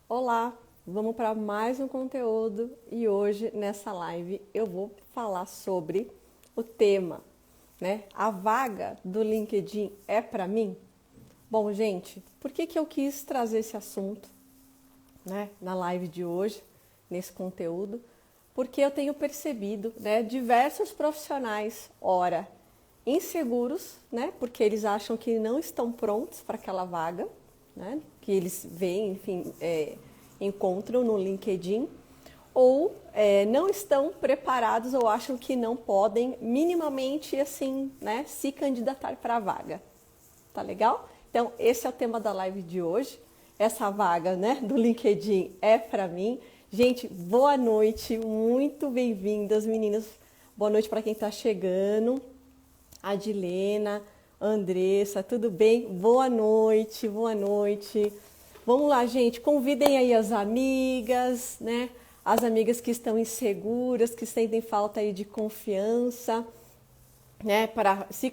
Olá, vamos para mais um conteúdo e hoje nessa live eu vou falar sobre o tema, né? A vaga do LinkedIn é para mim? Bom, gente, por que eu quis trazer esse assunto, né, na live de hoje, nesse conteúdo? Porque eu tenho percebido, né, diversos profissionais, ora, inseguros, né, porque eles acham que não estão prontos para aquela vaga, né, que eles veem, enfim, encontram no LinkedIn, ou não estão preparados ou acham que não podem minimamente, assim, né, se candidatar para a vaga. Tá legal? Então, esse é o tema da live de hoje. Essa vaga, né, do LinkedIn é para mim. Gente, boa noite, muito bem-vindas, meninas. Boa noite para quem está chegando. Adilena, Andressa, tudo bem? Boa noite, boa noite. Vamos lá, gente, convidem aí as amigas, né? As amigas que estão inseguras, que sentem falta aí de confiança, né? Para se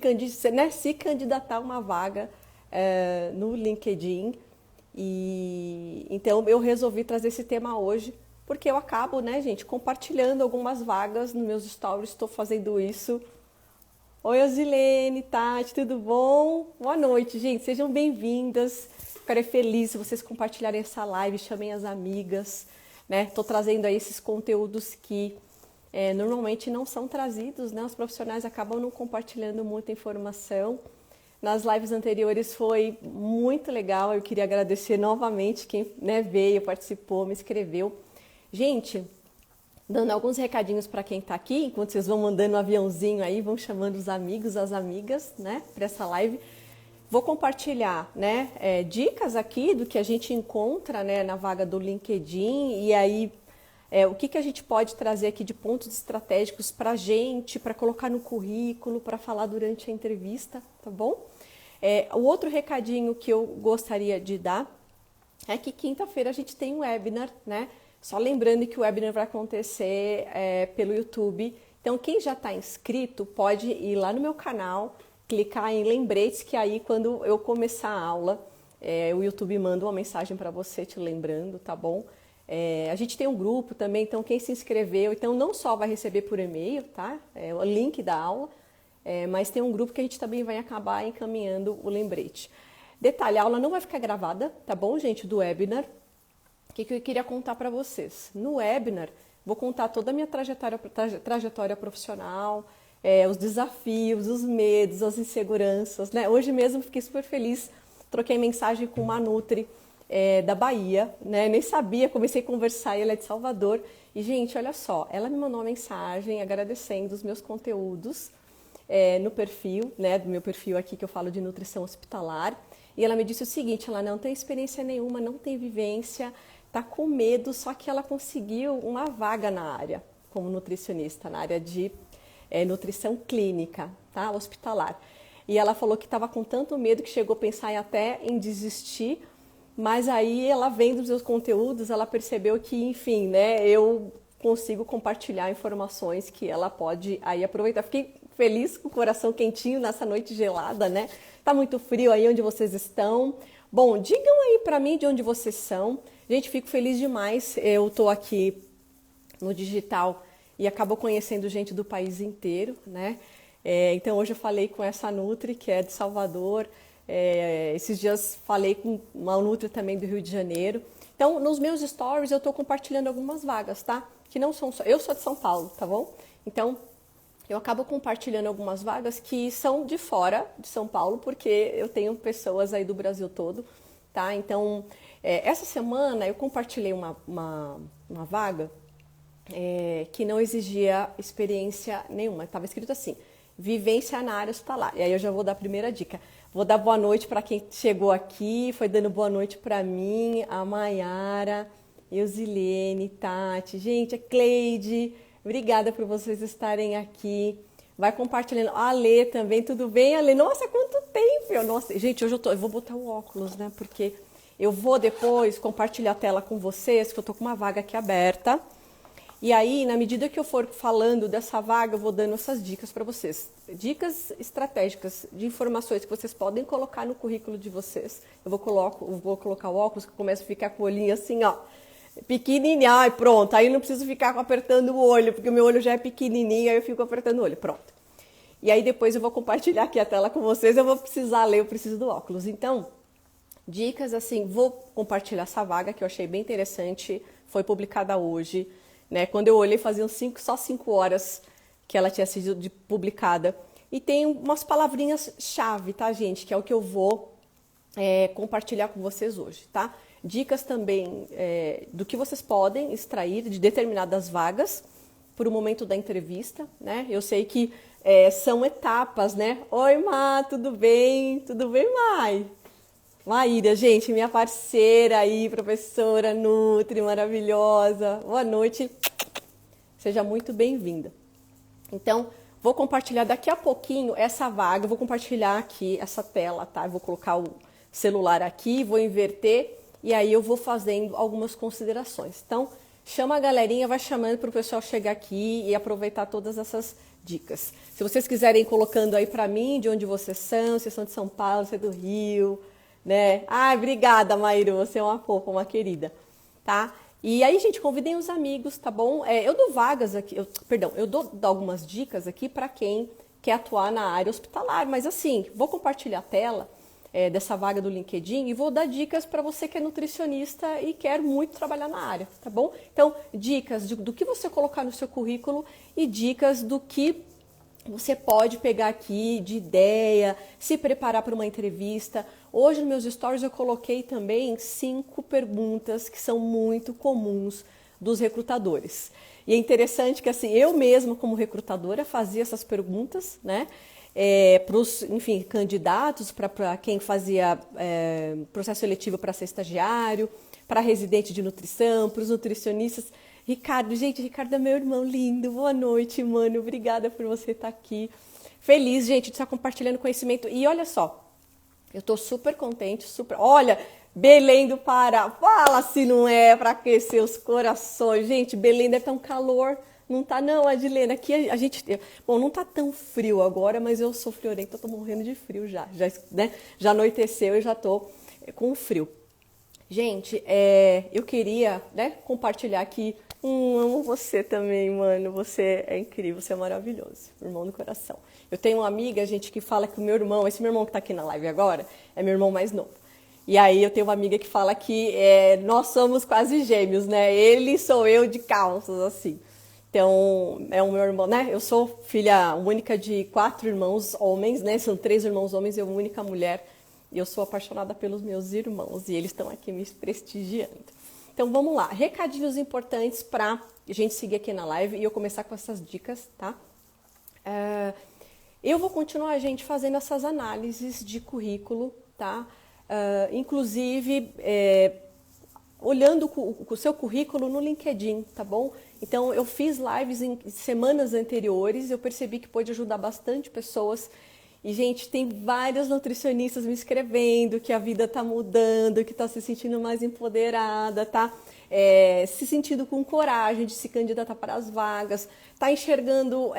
candidatar a uma vaga no LinkedIn. E então eu resolvi trazer esse tema hoje, porque eu acabo, né, gente, compartilhando algumas vagas nos meus stories, estou fazendo isso. Oi, Osilene, Tati, tudo bom? Boa noite, gente, sejam bem-vindas. Ficarei feliz se vocês compartilharem essa live, chamem as amigas, né? Tô trazendo aí esses conteúdos que normalmente não são trazidos, né? Os profissionais acabam não compartilhando muita informação. Nas lives anteriores foi muito legal, eu queria agradecer novamente quem, né, veio, participou, me escreveu. Gente, dando alguns recadinhos para quem está aqui, enquanto vocês vão mandando um aviãozinho aí, vão chamando os amigos, as amigas, né, para essa live. Vou compartilhar, né, dicas aqui do que a gente encontra, né, na vaga do LinkedIn e aí o que a gente pode trazer aqui de pontos estratégicos para a gente, para colocar no currículo, para falar durante a entrevista, tá bom? O outro recadinho que eu gostaria de dar é que quinta-feira a gente tem um webinar, né? Só lembrando que o webinar vai acontecer pelo YouTube. Então, quem já está inscrito pode ir lá no meu canal, clicar em lembretes, que aí quando eu começar a aula, o YouTube manda uma mensagem para você te lembrando, tá bom? A gente tem um grupo também, então quem se inscreveu, então não só vai receber por e-mail, tá? O link da aula, mas tem um grupo que a gente também vai acabar encaminhando o lembrete. Detalhe, a aula não vai ficar gravada, tá bom, gente, do webinar. O que eu queria contar para vocês? No webinar, vou contar toda a minha trajetória profissional, os desafios, os medos, as inseguranças, né? Hoje mesmo fiquei super feliz, troquei mensagem com uma Nutri da Bahia, né? Nem sabia, comecei a conversar, ela é de Salvador. E, gente, olha só, ela me mandou uma mensagem agradecendo os meus conteúdos no perfil, né? Do meu perfil aqui que eu falo de nutrição hospitalar. E ela me disse o seguinte, ela não tem experiência nenhuma, não tem vivência, tá com medo, só que ela conseguiu uma vaga na área, como nutricionista, na área de nutrição clínica, tá? Hospitalar. E ela falou que estava com tanto medo que chegou a pensar até em desistir, mas aí ela vendo os meus conteúdos, ela percebeu que, enfim, né, eu consigo compartilhar informações que ela pode aí aproveitar. Fiquei feliz com o coração quentinho nessa noite gelada, né? Tá muito frio aí onde vocês estão. Bom, digam aí pra mim de onde vocês são. Gente, fico feliz demais. Eu tô aqui no digital e acabo conhecendo gente do país inteiro, né? Então hoje eu falei com essa Nutri, que é de Salvador. Esses dias falei com uma Nutri também do Rio de Janeiro. Então, nos meus stories eu tô compartilhando algumas vagas, tá? Que não são só... Eu sou de São Paulo, tá bom? Então, eu acabo compartilhando algumas vagas que são de fora de São Paulo, porque eu tenho pessoas aí do Brasil todo, tá? Então, essa semana eu compartilhei uma vaga que não exigia experiência nenhuma. Estava escrito assim, vivência na área hospitalar. E aí eu já vou dar a primeira dica. Vou dar boa noite para quem chegou aqui, foi dando boa noite para mim, a Maiara, Eusilene, Tati, gente, a Cleide, obrigada por vocês estarem aqui. Vai compartilhando. A Alê também, tudo bem, Alê? Nossa, quanto tempo! Nossa, gente, hoje eu vou botar o óculos, né? Porque eu vou depois compartilhar a tela com vocês, que eu tô com uma vaga aqui aberta. E aí, na medida que eu for falando dessa vaga, eu vou dando essas dicas para vocês. Dicas estratégicas de informações que vocês podem colocar no currículo de vocês. Eu vou colocar o óculos, que eu começo a ficar com o olhinho assim, ó, pequenininho. Ai, pronto. Aí eu não preciso ficar apertando o olho, porque o meu olho já é pequenininho, aí eu fico apertando o olho. Pronto. E aí depois eu vou compartilhar aqui a tela com vocês, eu vou precisar ler, eu preciso do óculos. Então, dicas assim, vou compartilhar essa vaga que eu achei bem interessante, foi publicada hoje, né? Quando eu olhei faziam só 5 horas que ela tinha sido publicada. E tem umas palavrinhas-chave, tá, gente? Que é o que eu vou compartilhar com vocês hoje, tá? Dicas também do que vocês podem extrair de determinadas vagas para o momento da entrevista, né? Eu sei que são etapas, né? Oi, Má, tudo bem? Tudo bem, Mai? Maíra, gente, minha parceira aí, professora Nutri, maravilhosa. Boa noite. Seja muito bem-vinda. Então, vou compartilhar daqui a pouquinho essa vaga, vou compartilhar aqui essa tela, tá? Eu vou colocar o celular aqui, vou inverter e aí eu vou fazendo algumas considerações. Então, chama a galerinha, vai chamando para o pessoal chegar aqui e aproveitar todas essas dicas. Se vocês quiserem ir colocando aí para mim de onde vocês são de São Paulo, você é do Rio, né? Ah, obrigada, Maíra, você é uma fofa, uma querida, tá? E aí, gente, convidem os amigos, tá bom? Eu dou vagas aqui, eu dou algumas dicas aqui para quem quer atuar na área hospitalar, mas assim, vou compartilhar a tela dessa vaga do LinkedIn e vou dar dicas para você que é nutricionista e quer muito trabalhar na área, tá bom? Então, dicas do que você colocar no seu currículo e dicas do que você pode pegar aqui de ideia, se preparar para uma entrevista. Hoje nos meus stories eu coloquei também 5 perguntas que são muito comuns dos recrutadores. E é interessante que assim, eu mesma como recrutadora fazia essas perguntas, né? Para os, enfim, candidatos, para quem fazia processo seletivo para ser estagiário, para residente de nutrição, para os nutricionistas. Ricardo, gente, Ricardo é meu irmão lindo. Boa noite, mano. Obrigada por você estar aqui. Feliz, gente, de estar compartilhando conhecimento. E olha só, eu tô super contente, super... Olha, Belém do Pará, fala se não é para aquecer os corações. Gente, Belém deve estar um calor. Não tá não, Adilena. Aqui a gente... Bom, não tá tão frio agora, mas eu sou friorenta, eu tô morrendo de frio já. Né? Já anoiteceu e já tô com frio. Gente, eu queria, né, compartilhar aqui. Amo você também, mano. Você é incrível, você é maravilhoso. Irmão do coração. Eu tenho uma amiga, gente, que fala que o meu irmão, esse meu irmão que tá aqui na live agora, é meu irmão mais novo. E aí eu tenho uma amiga que fala que nós somos quase gêmeos, né? Ele sou eu de calças, assim. Então, é o meu irmão, né? Eu sou filha única de 4 irmãos homens, né? São 3 irmãos homens e eu única mulher. E eu sou apaixonada pelos meus irmãos e eles estão aqui me prestigiando. Então, vamos lá. Recadinhos importantes para a gente seguir aqui na live e eu começar com essas dicas, tá? Eu vou continuar, gente, fazendo essas análises de currículo, tá? Inclusive, olhando o seu currículo no LinkedIn, tá bom? Então, eu fiz lives em semanas anteriores, eu percebi que pôde ajudar bastante pessoas. E, gente, tem vários nutricionistas me escrevendo que a vida tá mudando, que tá se sentindo mais empoderada, tá se sentindo com coragem de se candidatar para as vagas, tá enxergando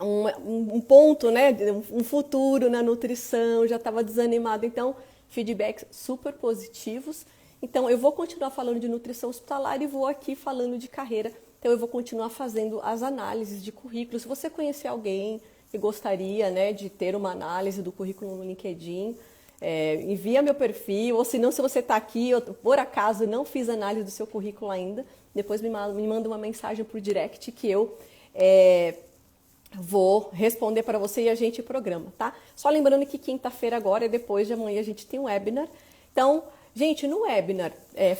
um ponto, né, um futuro na nutrição, já estava desanimado. Então, feedbacks super positivos. Então, eu vou continuar falando de nutrição hospitalar e vou aqui falando de carreira. Então, eu vou continuar fazendo as análises de currículo. Se você conhecer alguém que gostaria, né, de ter uma análise do currículo no LinkedIn, envia meu perfil, ou se não, se você está aqui, eu por acaso não fiz análise do seu currículo ainda, depois me manda uma mensagem por direct que eu vou responder para você e a gente programa, tá? Só lembrando que quinta-feira agora, depois de amanhã, a gente tem um webinar. Então, gente, no webinar,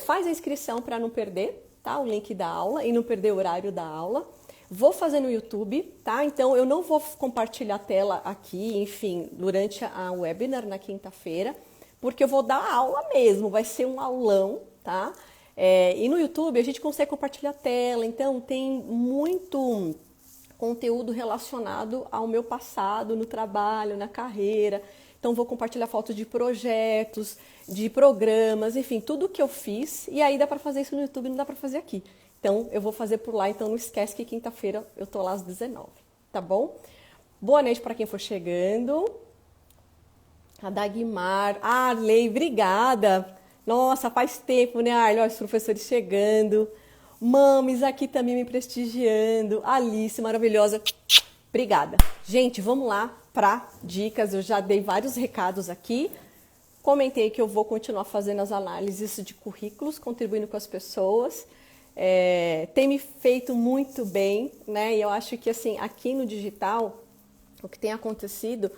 faz a inscrição para não perder, tá? O link da aula e não perder o horário da aula. Vou fazer no YouTube, tá? Então, eu não vou compartilhar a tela aqui, enfim, durante a webinar na quinta-feira, porque eu vou dar aula mesmo, vai ser um aulão, tá? E no YouTube a gente consegue compartilhar a tela, então tem muito conteúdo relacionado ao meu passado, no trabalho, na carreira. Então, vou compartilhar fotos de projetos, de programas, enfim, tudo que eu fiz. E aí dá para fazer isso no YouTube, não dá para fazer aqui. Então, eu vou fazer por lá, então não esquece que quinta-feira eu tô lá às 19, tá bom? Boa noite para quem for chegando. A Dagmar, a Arley, obrigada. Nossa, faz tempo, né, Arley? Olha os professores chegando. Mames aqui também me prestigiando. Alice, maravilhosa. Obrigada. Gente, vamos lá para dicas. Eu já dei vários recados aqui. Comentei que eu vou continuar fazendo as análises de currículos, contribuindo com as pessoas. Tem me feito muito bem, né? E eu acho que assim, aqui no digital, o que tem acontecido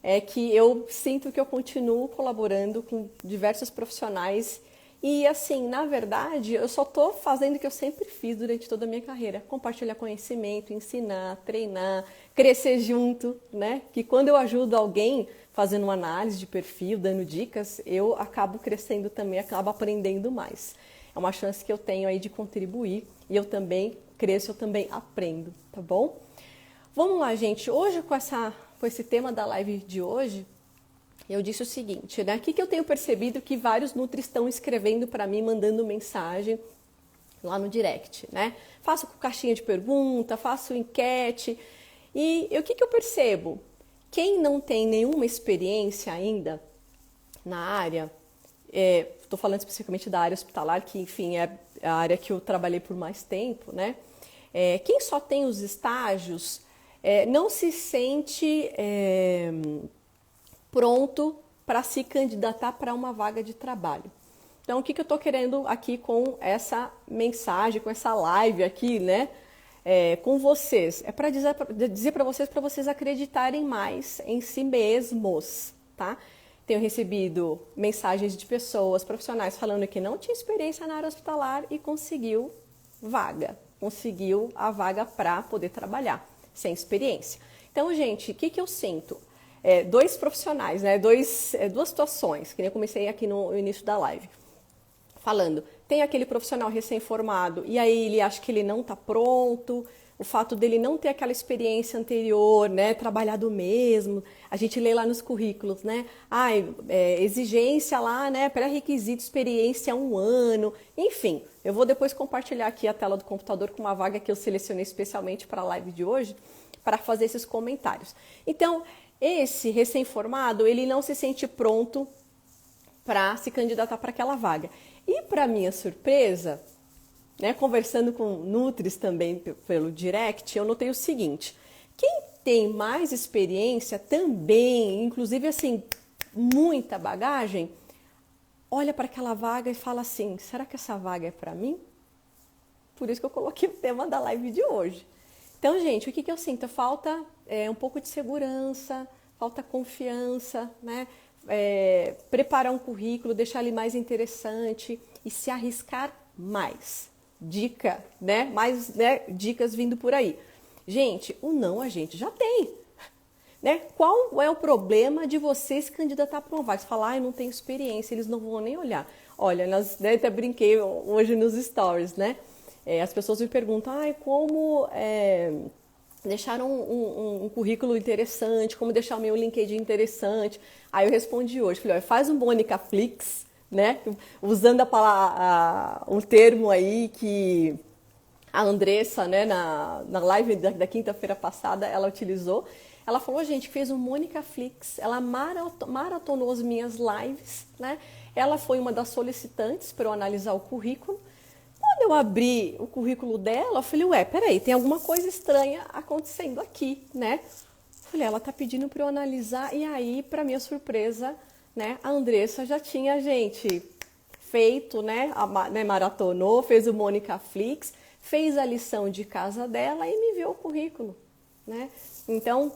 é que eu sinto que eu continuo colaborando com diversos profissionais e assim, na verdade, eu só estou fazendo o que eu sempre fiz durante toda a minha carreira, compartilhar conhecimento, ensinar, treinar, crescer junto, né? Que quando eu ajudo alguém fazendo uma análise de perfil, dando dicas, eu acabo crescendo também, acabo aprendendo mais. É uma chance que eu tenho aí de contribuir e eu também cresço, eu também aprendo, tá bom? Vamos lá, gente. Hoje, com esse tema da live de hoje, eu disse o seguinte, né? O que eu tenho percebido que vários nutris estão escrevendo para mim, mandando mensagem lá no direct, né? Faço caixinha de pergunta, faço enquete. E o que eu percebo? Quem não tem nenhuma experiência ainda na área, estou falando especificamente da área hospitalar, que, enfim, é a área que eu trabalhei por mais tempo, né? Quem só tem os estágios não se sente pronto para se candidatar para uma vaga de trabalho. Então, o que eu estou querendo aqui com essa mensagem, com essa live aqui, né? Com vocês, é para dizer para vocês acreditarem mais em si mesmos, tá? Tenho recebido mensagens de pessoas, profissionais, falando que não tinha experiência na área hospitalar e conseguiu a vaga para poder trabalhar, sem experiência. Então, gente, o que eu sinto? Dois profissionais, né? Duas situações, que nem eu comecei aqui no início da live, falando, tem aquele profissional recém-formado e aí ele acha que ele não está pronto, o fato dele não ter aquela experiência anterior, né, trabalhado mesmo, a gente lê lá nos currículos, né, exigência lá, né, pré-requisito, experiência 1 ano, enfim, eu vou depois compartilhar aqui a tela do computador com uma vaga que eu selecionei especialmente para a live de hoje, para fazer esses comentários. Então, esse recém-formado, ele não se sente pronto para se candidatar para aquela vaga. E para minha surpresa, né, conversando com nutris também pelo direct, eu notei o seguinte, quem tem mais experiência também, inclusive assim, muita bagagem, olha para aquela vaga e fala assim, será que essa vaga é para mim? Por isso que eu coloquei o tema da live de hoje. Então, gente, o que eu sinto? Falta um pouco de segurança, falta confiança, né? Preparar um currículo, deixar ele mais interessante e se arriscar mais. Dica, né? Mais, né, dicas vindo por aí. Gente, o não a gente já tem. Né? Qual é o problema de você se candidatar para uma vaga? Você fala, eu não tenho experiência, eles não vão nem olhar. Olha, até brinquei hoje nos stories, né? As pessoas me perguntam, como deixar um currículo interessante, como deixar o meu LinkedIn interessante. Aí eu respondi hoje, falei, faz um Bonicaflix, né? Usando um termo aí que a Andressa, né, na live da quinta-feira passada, ela utilizou. Ela falou, gente, fez um Bonicaflix, ela maratonou as minhas lives, né? Ela foi uma das solicitantes para eu analisar o currículo. Quando eu abri o currículo dela, eu falei, peraí, tem alguma coisa estranha acontecendo aqui, né? Falei, ela tá pedindo para eu analisar, e aí, para minha surpresa, né, a Andressa já tinha, gente, feito, né, maratonou, fez o Bonicaflix, fez a lição de casa dela e me enviou o currículo, né? Então,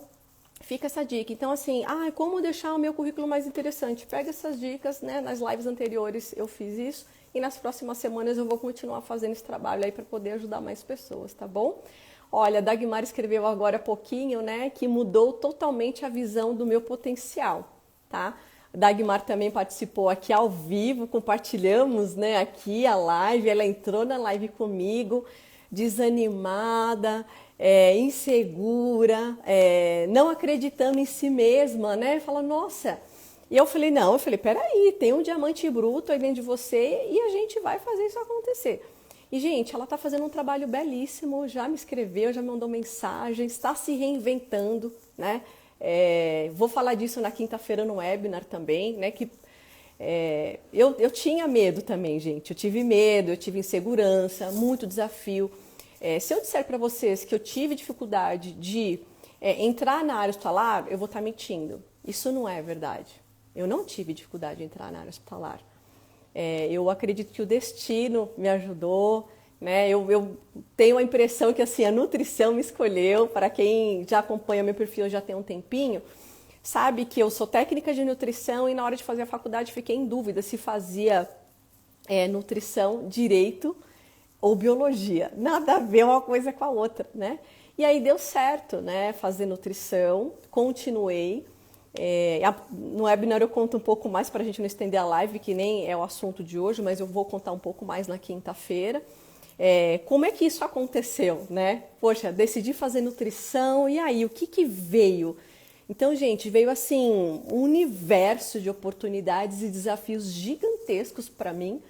fica essa dica. Então, assim, como deixar o meu currículo mais interessante? Pega essas dicas, né? Nas lives anteriores eu fiz isso e nas próximas semanas eu vou continuar fazendo esse trabalho aí para poder ajudar mais pessoas, tá bom? Olha, a Dagmar escreveu agora há pouquinho, né, que mudou totalmente a visão do meu potencial, tá? A Dagmar também participou aqui ao vivo, compartilhamos, né, aqui a live, ela entrou na live comigo, desanimada, insegura, não acreditando em si mesma, né? Fala, nossa. E eu falei, peraí, tem um diamante bruto aí dentro de você e a gente vai fazer isso acontecer. E, gente, ela está fazendo um trabalho belíssimo, já me escreveu, já me mandou mensagem, está se reinventando, né? Vou falar disso na quinta-feira no webinar também, né? Eu tinha medo também, gente. Eu tive medo, eu tive insegurança, muito desafio. Se eu disser para vocês que eu tive dificuldade de entrar na área hospitalar, eu vou estar mentindo. Isso não é verdade. Eu não tive dificuldade de entrar na área hospitalar. Eu acredito que o destino me ajudou, né? Eu tenho a impressão que assim, a nutrição me escolheu. Para quem já acompanha meu perfil já tem um tempinho, sabe que eu sou técnica de nutrição e na hora de fazer a faculdade fiquei em dúvida se fazia nutrição, direito ou biologia. Nada a ver uma coisa com a outra, né? E aí deu certo, né? Fazer nutrição, continuei. No webinar eu conto um pouco mais para a gente não estender a live, que nem é o assunto de hoje, mas eu vou contar um pouco mais na quinta-feira. Como é que isso aconteceu, né? Poxa, decidi fazer nutrição e aí, o que veio? Então, gente, veio assim um universo de oportunidades e desafios gigantescos para mim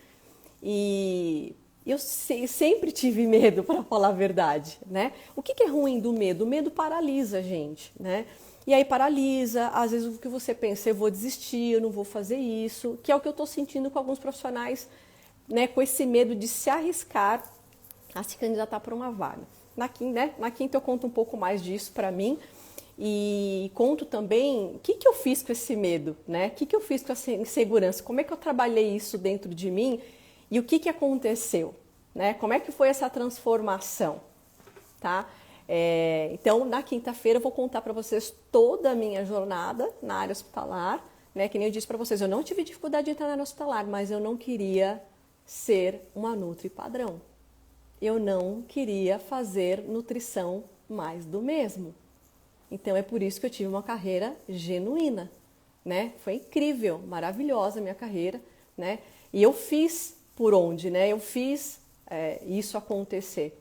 e eu sempre tive medo, para falar a verdade, né? O que é ruim do medo? O medo paralisa a gente, né? E aí paralisa, às vezes o que você pensa, eu vou desistir, eu não vou fazer isso, que é o que eu estou sentindo com alguns profissionais, né? Com esse medo de se arriscar a se candidatar para uma vaga. Na quinta eu conto um pouco mais disso para mim e conto também o que eu fiz com esse medo, né? O que eu fiz com essa insegurança, como é que eu trabalhei isso dentro de mim e o que aconteceu, né? Como é que foi essa transformação, tá? Então, na quinta-feira eu vou contar para vocês toda a minha jornada na área hospitalar, né? Que nem eu disse para vocês, eu não tive dificuldade de entrar na área hospitalar, mas eu não queria ser uma nutri padrão. Eu não queria fazer nutrição mais do mesmo. Então, é por isso que eu tive uma carreira genuína, né? Foi incrível, maravilhosa a minha carreira, né? E eu fiz por onde, né? Eu fiz isso acontecer.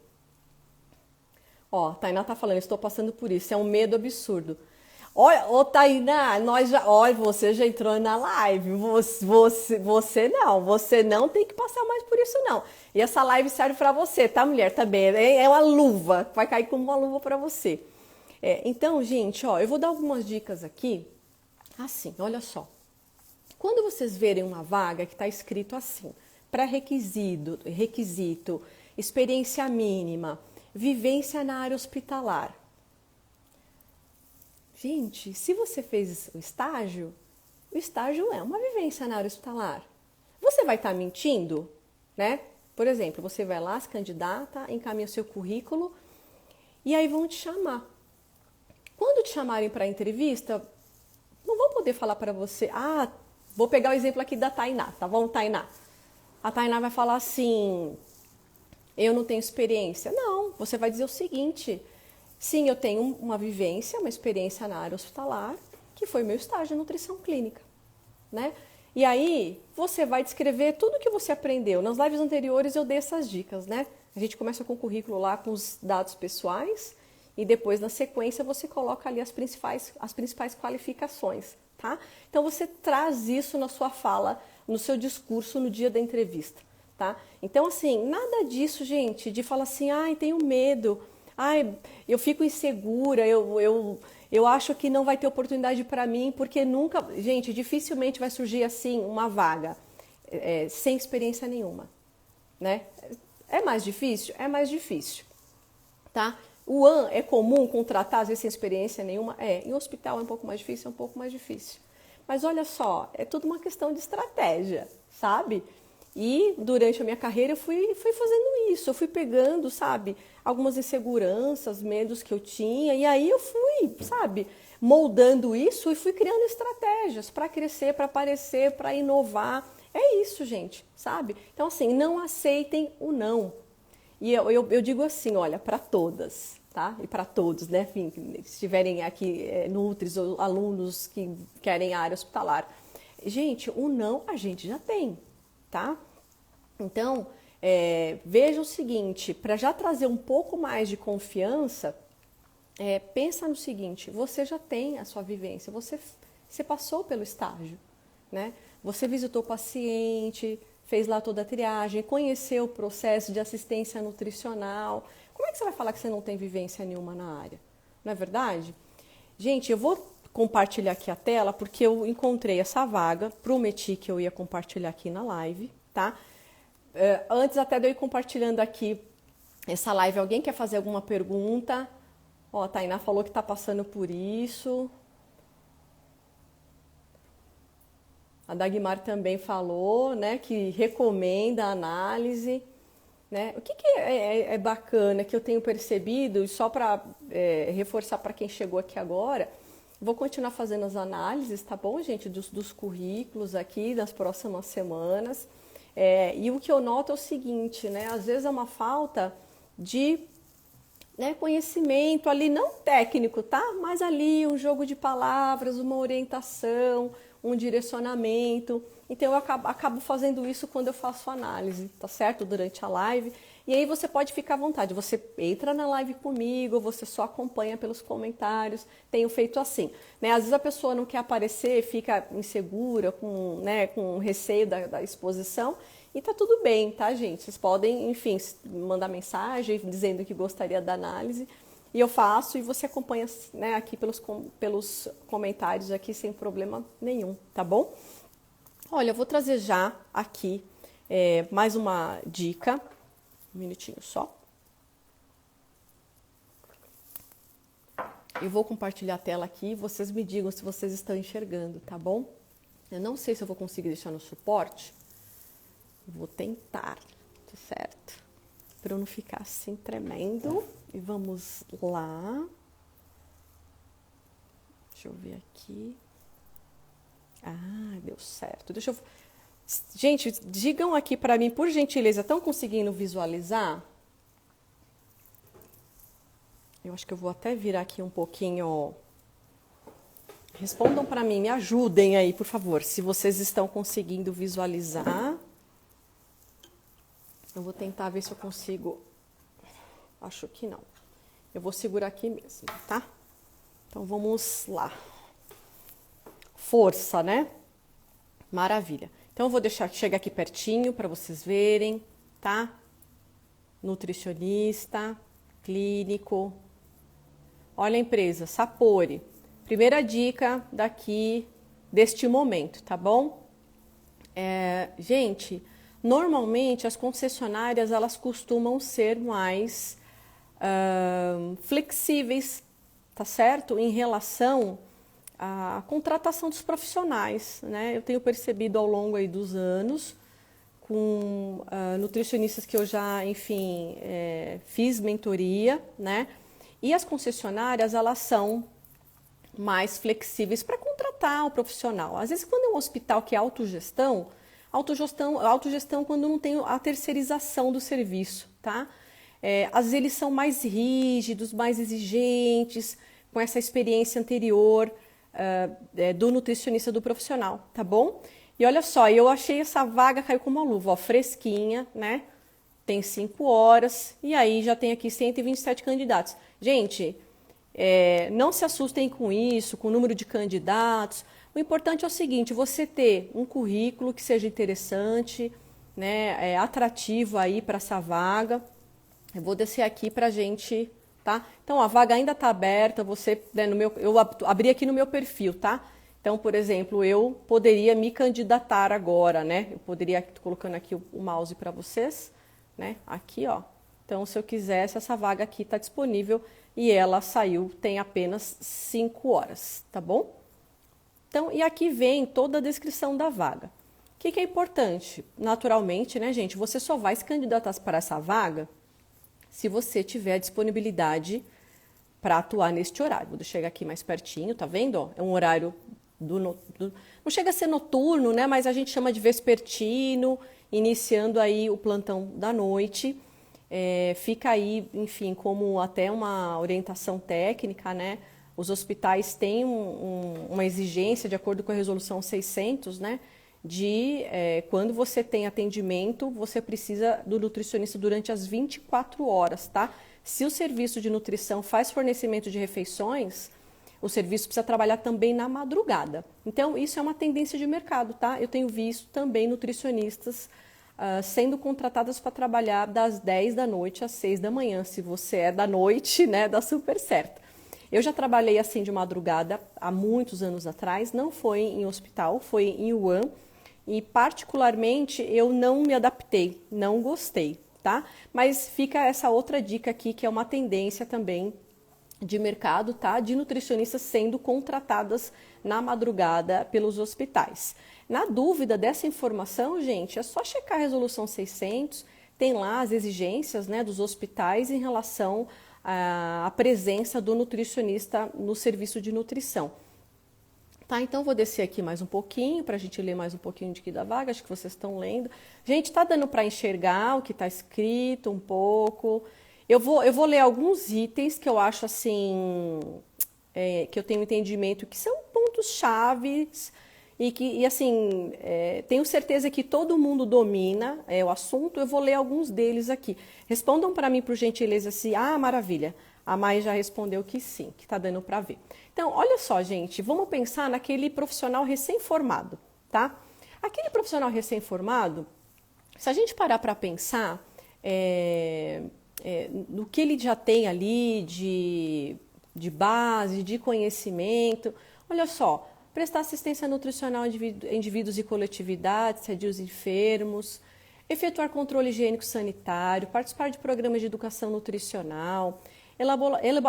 Ó, Tainá tá falando, estou passando por isso, é um medo absurdo. Olha, ô Tainá, olha, você já entrou na live, você não tem que passar mais por isso não. E essa live serve para você, tá, mulher? Também é uma luva, vai cair como uma luva para você. Então, gente, ó, eu vou dar algumas dicas aqui, assim, olha só. Quando vocês verem uma vaga que está escrito assim, requisito, experiência mínima, vivência na área hospitalar. Gente, se você fez o estágio é uma vivência na área hospitalar. Você vai estar mentindo, né? Por exemplo, você vai lá, se candidata, encaminha o seu currículo e aí vão te chamar. Quando te chamarem para a entrevista, não vão poder falar para você, vou pegar o exemplo aqui da Tainá, tá bom, Tainá? A Tainá vai falar assim, eu não tenho experiência. Não, você vai dizer o seguinte, sim, eu tenho uma vivência, uma experiência na área hospitalar, que foi meu estágio em nutrição clínica, né? E aí, você vai descrever tudo que você aprendeu. Nas lives anteriores eu dei essas dicas, né? A gente começa com o currículo lá com os dados pessoais e depois, na sequência, você coloca ali as principais qualificações, tá? Então, você traz isso na sua fala, no seu discurso no dia da entrevista, tá? Então, assim, nada disso, gente, de falar assim, tenho medo, eu fico insegura, eu acho que não vai ter oportunidade para mim, porque nunca, gente, dificilmente vai surgir assim uma vaga sem experiência nenhuma, né? É mais difícil? É mais difícil, tá? É comum contratar, às vezes, sem experiência nenhuma? Em hospital é um pouco mais difícil, Mas olha só, é tudo uma questão de estratégia, sabe? E durante a minha carreira eu fui fazendo isso, eu fui pegando, sabe, algumas inseguranças, medos que eu tinha, e aí eu fui, sabe, moldando isso e fui criando estratégias para crescer, para aparecer, para inovar. É isso, gente, sabe? Então, assim, não aceitem o não. E eu digo assim, olha, para todas, tá? E para todos, né? Enfim, se estiverem aqui nutris ou alunos que querem a área hospitalar. Gente, o não a gente já tem, tá? Então, veja o seguinte, para já trazer um pouco mais de confiança, pensa no seguinte, você já tem a sua vivência, você passou pelo estágio, né? Você visitou o paciente, fez lá toda a triagem, conheceu o processo de assistência nutricional. Como é que você vai falar que você não tem vivência nenhuma na área? Não é verdade? Gente, eu vou compartilhar aqui a tela porque eu encontrei essa vaga, prometi que eu ia compartilhar aqui na live, tá? Antes até de eu ir compartilhando aqui essa live, alguém quer fazer alguma pergunta? Ó, a Tainá falou que está passando por isso. A Dagmar também falou, né, que recomenda a análise. Né? O que é bacana que eu tenho percebido, e só para reforçar para quem chegou aqui agora, vou continuar fazendo as análises, tá bom, gente, dos currículos aqui nas próximas semanas. E o que eu noto é o seguinte, né, às vezes é uma falta de conhecimento ali, não técnico, tá? Mas ali um jogo de palavras, uma orientação, um direcionamento. Então eu acabo fazendo isso quando eu faço análise, tá certo? Durante a live. E aí você pode ficar à vontade, você entra na live comigo, você só acompanha pelos comentários. Tenho feito assim, né? Às vezes a pessoa não quer aparecer, fica insegura, com receio da exposição. E tá tudo bem, tá, gente? Vocês podem, enfim, mandar mensagem dizendo que gostaria da análise. E eu faço e você acompanha, né, aqui pelos comentários aqui sem problema nenhum, tá bom? Olha, eu vou trazer já aqui mais uma dica. Um minutinho só. Eu vou compartilhar a tela aqui. Vocês me digam se vocês estão enxergando, tá bom? Eu não sei se eu vou conseguir deixar no suporte. Vou tentar, tá certo? Para eu não ficar assim tremendo. E vamos lá. Deixa eu ver aqui. Ah, deu certo. Deixa eu... Gente, digam aqui para mim, por gentileza, estão conseguindo visualizar? Eu acho que eu vou até virar aqui um pouquinho. Respondam para mim, me ajudem aí, por favor, se vocês estão conseguindo visualizar. Eu vou tentar ver se eu consigo. Acho que não. Eu vou segurar aqui mesmo, tá? Então vamos lá. Força, né? Maravilha. Então eu vou deixar chegar aqui pertinho para vocês verem, tá? Nutricionista, clínico. Olha a empresa, Sapori. Primeira dica daqui deste momento, tá bom? Gente, normalmente as concessionárias elas costumam ser mais flexíveis, tá certo? Em relação à contratação dos profissionais, né? Eu tenho percebido ao longo aí dos anos com nutricionistas que eu já, enfim, fiz mentoria, né? E as concessionárias, elas são mais flexíveis para contratar o profissional. Às vezes, quando é um hospital que é autogestão quando não tem a terceirização do serviço, tá? Às vezes eles são mais rígidos, mais exigentes, com essa experiência anterior do nutricionista, do profissional, tá bom? E olha só, eu achei essa vaga, caiu como uma luva, ó, fresquinha, né? Tem 5 horas, e aí já tem aqui 127 candidatos. Gente, não se assustem com isso, com o número de candidatos. O importante é o seguinte, você ter um currículo que seja interessante, né, atrativo aí para essa vaga. Eu vou descer aqui para a gente, tá? Então, a vaga ainda está aberta, você, né, eu abri aqui no meu perfil, tá? Então, por exemplo, eu poderia me candidatar agora, né? Eu poderia, tô colocando aqui o mouse para vocês, né? Aqui, ó. Então, se eu quisesse, essa vaga aqui está disponível e ela saiu, tem apenas 5 horas, tá bom? Então, e aqui vem toda a descrição da vaga. O que é importante? Naturalmente, né, gente? Você só vai se candidatar para essa vaga se você tiver disponibilidade para atuar neste horário. Vou chegar aqui mais pertinho, tá vendo? Ó, é um horário não chega a ser noturno, né? Mas a gente chama de vespertino, iniciando aí o plantão da noite. Fica aí, enfim, como até uma orientação técnica, né? Os hospitais têm uma exigência, de acordo com a resolução 600, né? De quando você tem atendimento, você precisa do nutricionista durante as 24 horas, tá? Se o serviço de nutrição faz fornecimento de refeições, o serviço precisa trabalhar também na madrugada. Então, isso é uma tendência de mercado, tá? Eu tenho visto também nutricionistas sendo contratadas para trabalhar das 10 da noite às 6 da manhã. Se você é da noite, né, dá super certo. Eu já trabalhei assim de madrugada há muitos anos atrás, não foi em hospital, foi em Wuhan, e particularmente eu não me adaptei, não gostei, tá? Mas fica essa outra dica aqui, que é uma tendência também de mercado, tá? De nutricionistas sendo contratadas na madrugada pelos hospitais. Na dúvida dessa informação, gente, é só checar a resolução 600, tem lá as exigências, né, dos hospitais em relação à presença do nutricionista no serviço de nutrição. Tá, então vou descer aqui mais um pouquinho para a gente ler mais um pouquinho de aqui da vaga, acho que vocês estão lendo. Gente, tá dando para enxergar o que está escrito um pouco. Eu vou ler alguns itens que eu acho assim, que eu tenho entendimento que são pontos chaves e assim, tenho certeza que todo mundo domina o assunto. Eu vou ler alguns deles aqui. Respondam para mim, por gentileza, se, maravilha. A Mai já respondeu que sim, que está dando para ver. Então, olha só, gente, vamos pensar naquele profissional recém-formado, tá? Aquele profissional recém-formado, se a gente parar para pensar no que ele já tem ali de base, de conhecimento, olha só, prestar assistência nutricional a indivíduos e coletividades, sadios enfermos, efetuar controle higiênico sanitário, participar de programas de educação nutricional,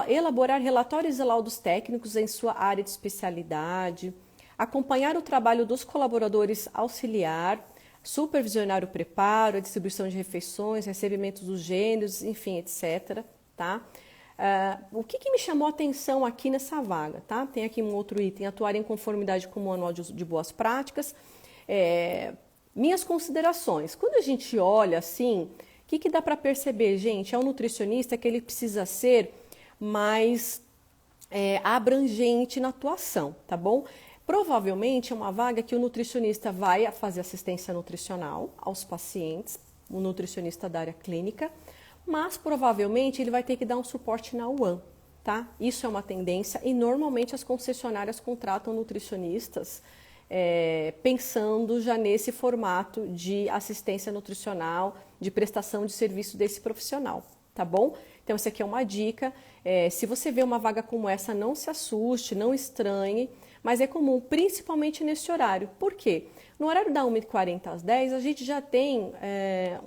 elaborar relatórios e laudos técnicos em sua área de especialidade, acompanhar o trabalho dos colaboradores auxiliar, supervisionar o preparo, a distribuição de refeições, recebimento dos gêneros, enfim, etc. Tá? O que me chamou a atenção aqui nessa vaga? Tá? Tem aqui um outro item, atuar em conformidade com o Manual de Boas Práticas. Minhas considerações. Quando a gente olha assim, o que dá para perceber, gente? É um nutricionista que ele precisa ser mais abrangente na atuação, tá bom? Provavelmente é uma vaga que o nutricionista vai fazer assistência nutricional aos pacientes, o nutricionista da área clínica, mas provavelmente ele vai ter que dar um suporte na UAN, tá? Isso é uma tendência e normalmente as concessionárias contratam nutricionistas pensando já nesse formato de assistência nutricional, de prestação de serviço desse profissional, tá bom? Então, essa aqui é uma dica. Se você vê uma vaga como essa, não se assuste, não estranhe, mas é comum, principalmente nesse horário. Por quê? No horário da 1h40 às 10, a gente já tem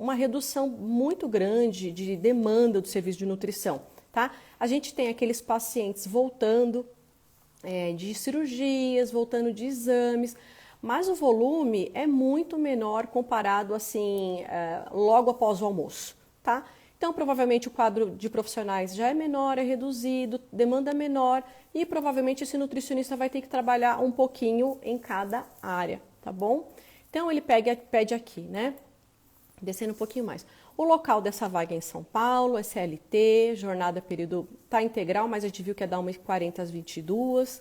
uma redução muito grande de demanda do serviço de nutrição, tá? A gente tem aqueles pacientes voltando de cirurgias, voltando de exames, mas o volume é muito menor comparado assim, logo após o almoço, tá? Então, provavelmente o quadro de profissionais já é menor, é reduzido, demanda menor e provavelmente esse nutricionista vai ter que trabalhar um pouquinho em cada área, tá bom? Então, ele pede aqui, né? Descendo um pouquinho mais. O local dessa vaga é em São Paulo, é CLT, jornada período tá integral, mas a gente viu que é da 1h40 às 22h,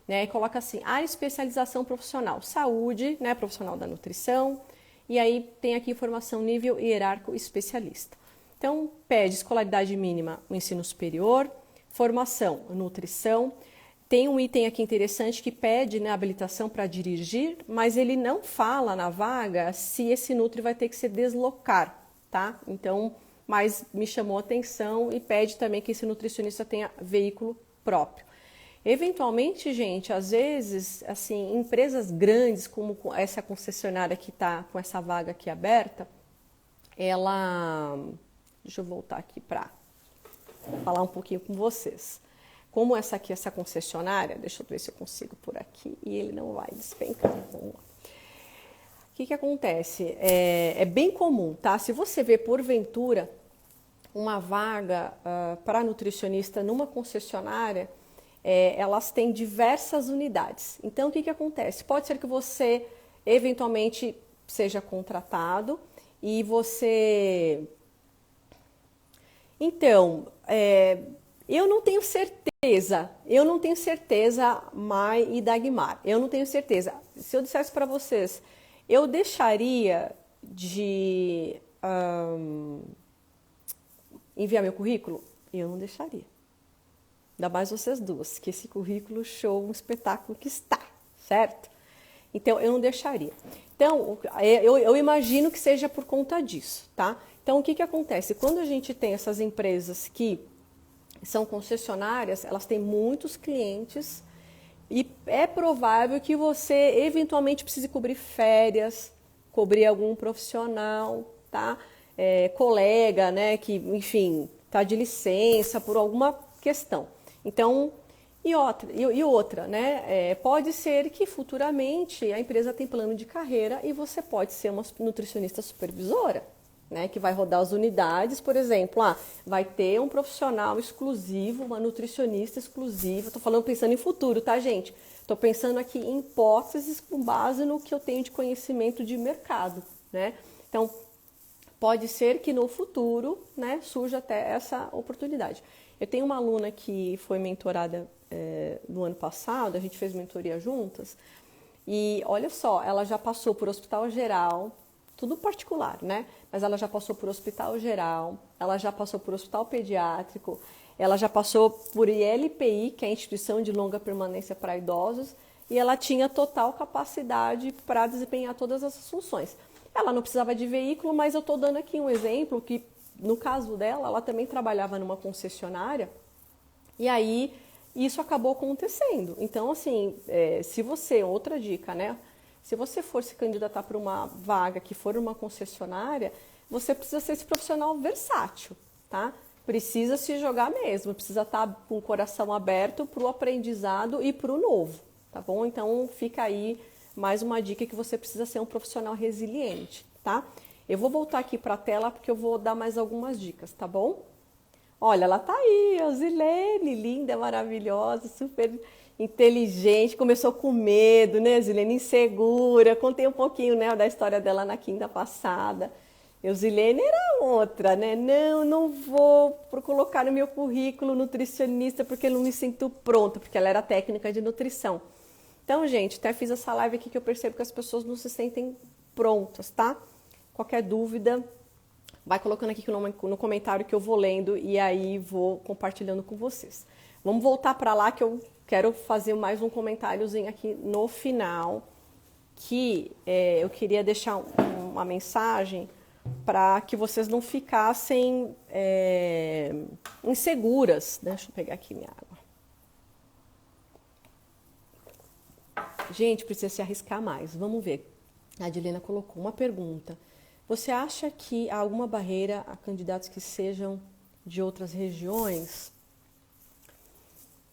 né? E coloca assim, área de especialização profissional, saúde, né? Profissional da nutrição, e aí tem aqui informação nível hierárquico especialista. Então, pede escolaridade mínima, o ensino superior, formação, nutrição. Tem um item aqui interessante que pede, né, habilitação para dirigir, mas ele não fala na vaga se esse nutri vai ter que se deslocar, tá? Então, mas me chamou a atenção e pede também que esse nutricionista tenha veículo próprio. Eventualmente, gente, às vezes, assim, empresas grandes, como essa concessionária que está com essa vaga aqui aberta, ela... Deixa eu voltar aqui para falar um pouquinho com vocês. Como essa aqui, essa concessionária, deixa eu ver se eu consigo por aqui e ele não vai despencar. Vamos lá. O que acontece? É bem comum, tá? Se você vê porventura uma vaga para nutricionista numa concessionária, elas têm diversas unidades. Então, o que acontece? Pode ser que você eventualmente seja contratado e você... Então, eu não tenho certeza, Mai e Dagmar, eu não tenho certeza. Se eu dissesse para vocês, eu deixaria de enviar meu currículo? Eu não deixaria. Ainda mais vocês duas, que esse currículo show, um espetáculo que está, certo? Então, eu não deixaria. Então, eu imagino que seja por conta disso, tá? Então, o que acontece? Quando a gente tem essas empresas que são concessionárias, elas têm muitos clientes e é provável que você eventualmente precise cobrir férias, cobrir algum profissional, tá? Colega, né, que, enfim, tá de licença por alguma questão. Então, e outra, né? Pode ser que futuramente a empresa tem plano de carreira e você pode ser uma nutricionista supervisora, né? Que vai rodar as unidades, por exemplo, vai ter um profissional exclusivo, uma nutricionista exclusiva. Estou falando pensando em futuro, tá, gente? Estou pensando aqui em hipóteses com base no que eu tenho de conhecimento de mercado, né? Então, pode ser que no futuro, né, surja até essa oportunidade. Eu tenho uma aluna que foi mentorada no ano passado, a gente fez mentoria juntas, e olha só, ela já passou por hospital geral, tudo particular, né? Mas ela já passou por hospital geral, ela já passou por hospital pediátrico, ela já passou por ILPI, que é a Instituição de Longa Permanência para Idosos, e ela tinha total capacidade para desempenhar todas essas funções. Ela não precisava de veículo, mas eu estou dando aqui um exemplo que, no caso dela, ela também trabalhava numa concessionária, e aí isso acabou acontecendo. Então, assim, se você, outra dica, né? Se você for se candidatar para uma vaga que for uma concessionária, você precisa ser esse profissional versátil, tá? Precisa se jogar mesmo, precisa estar com o coração aberto para o aprendizado e para o novo, tá bom? Então, fica aí mais uma dica que você precisa ser um profissional resiliente, tá? Eu vou voltar aqui para a tela porque eu vou dar mais algumas dicas, tá bom? Olha, ela tá aí, a Zilene, linda, maravilhosa, super inteligente, começou com medo, né, Zilene? Insegura. Contei um pouquinho, né, da história dela na quinta passada. Eu, Zilene, era outra, né? Não vou colocar no meu currículo nutricionista porque eu não me sinto pronta, porque ela era técnica de nutrição. Então, gente, até fiz essa live aqui que eu percebo que as pessoas não se sentem prontas, tá? Qualquer dúvida, vai colocando aqui no comentário que eu vou lendo e aí vou compartilhando com vocês. Vamos voltar para lá que eu quero fazer mais um comentáriozinho aqui no final, que eu queria deixar uma mensagem para que vocês não ficassem inseguras. Deixa eu pegar aqui minha água. Gente, precisa se arriscar mais. Vamos ver. A Adilena colocou uma pergunta. Você acha que há alguma barreira a candidatos que sejam de outras regiões?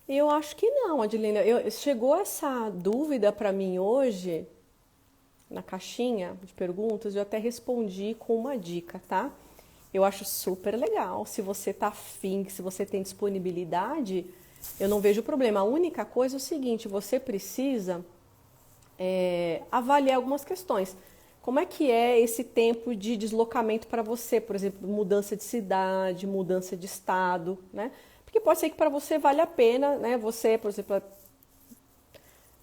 Eu acho que não, Adilena. Chegou essa dúvida para mim hoje, na caixinha de perguntas, eu até respondi com uma dica, tá? Eu acho super legal. Se você tá afim, se você tem disponibilidade, eu não vejo problema. A única coisa é o seguinte, você precisa avaliar algumas questões. Como é que é esse tempo de deslocamento para você? Por exemplo, mudança de cidade, mudança de estado, né? Porque pode ser que para você vale a pena, né? Você, por exemplo,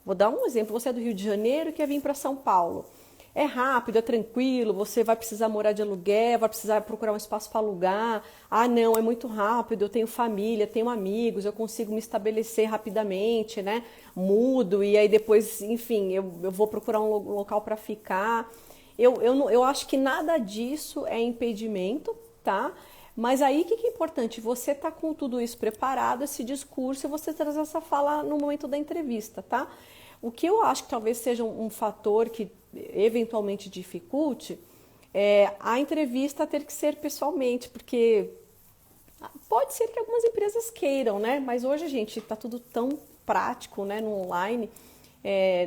vou dar um exemplo, você é do Rio de Janeiro e quer vir para São Paulo. É rápido, é tranquilo, você vai precisar morar de aluguel, vai precisar procurar um espaço para alugar. Ah, não, é muito rápido, eu tenho família, tenho amigos, eu consigo me estabelecer rapidamente, né? Mudo e aí depois, enfim, eu vou procurar um local para ficar. Eu acho que nada disso é impedimento, tá? Mas aí o que é importante? Você tá com tudo isso preparado, esse discurso, e você traz essa fala no momento da entrevista, tá? O que eu acho que talvez seja um fator que eventualmente dificulte é a entrevista ter que ser pessoalmente, porque pode ser que algumas empresas queiram, né? Mas hoje, gente, tá tudo tão prático, né, no online.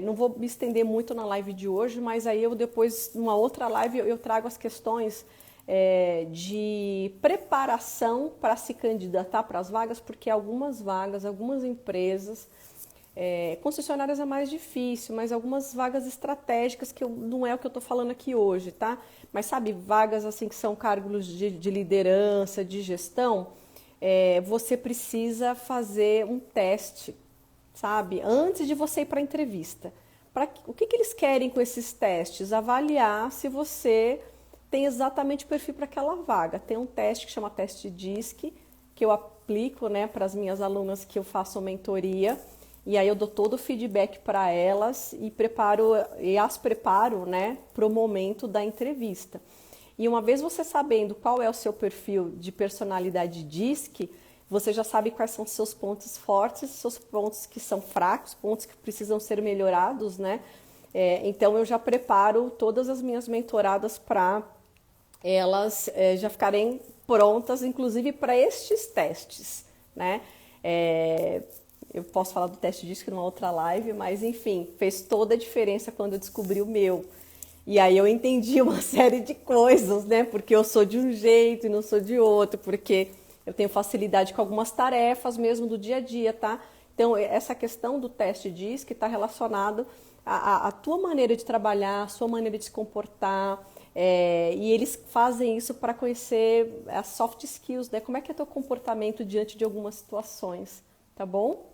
Não vou me estender muito na live de hoje, mas aí eu depois, numa outra live, eu trago as questões de preparação para se candidatar para as vagas, porque algumas vagas, algumas empresas, concessionárias é mais difícil, mas algumas vagas estratégicas, que não é o que eu estou falando aqui hoje, tá? Mas sabe, vagas assim que são cargos de liderança, de gestão, você precisa fazer um teste, sabe? Antes de você ir para a entrevista. O que eles querem com esses testes? Avaliar se você tem exatamente o perfil para aquela vaga. Tem um teste que chama teste DISC, que eu aplico, né, para as minhas alunas que eu faço mentoria. E aí eu dou todo o feedback para elas e as preparo, né, para o momento da entrevista. E uma vez você sabendo qual é o seu perfil de personalidade DISC, você já sabe quais são seus pontos fortes, seus pontos que são fracos, pontos que precisam ser melhorados, né? Então eu já preparo todas as minhas mentoradas para elas já ficarem prontas, inclusive para estes testes, né? Eu posso falar do teste DISC numa outra live, mas enfim, fez toda a diferença quando eu descobri o meu. E aí eu entendi uma série de coisas, né? Porque eu sou de um jeito e não sou de outro, porque eu tenho facilidade com algumas tarefas mesmo do dia a dia, tá? Então, essa questão do teste DISC está relacionado à tua maneira de trabalhar, à sua maneira de se comportar, e eles fazem isso para conhecer as soft skills, né? Como é que é teu comportamento diante de algumas situações, tá bom?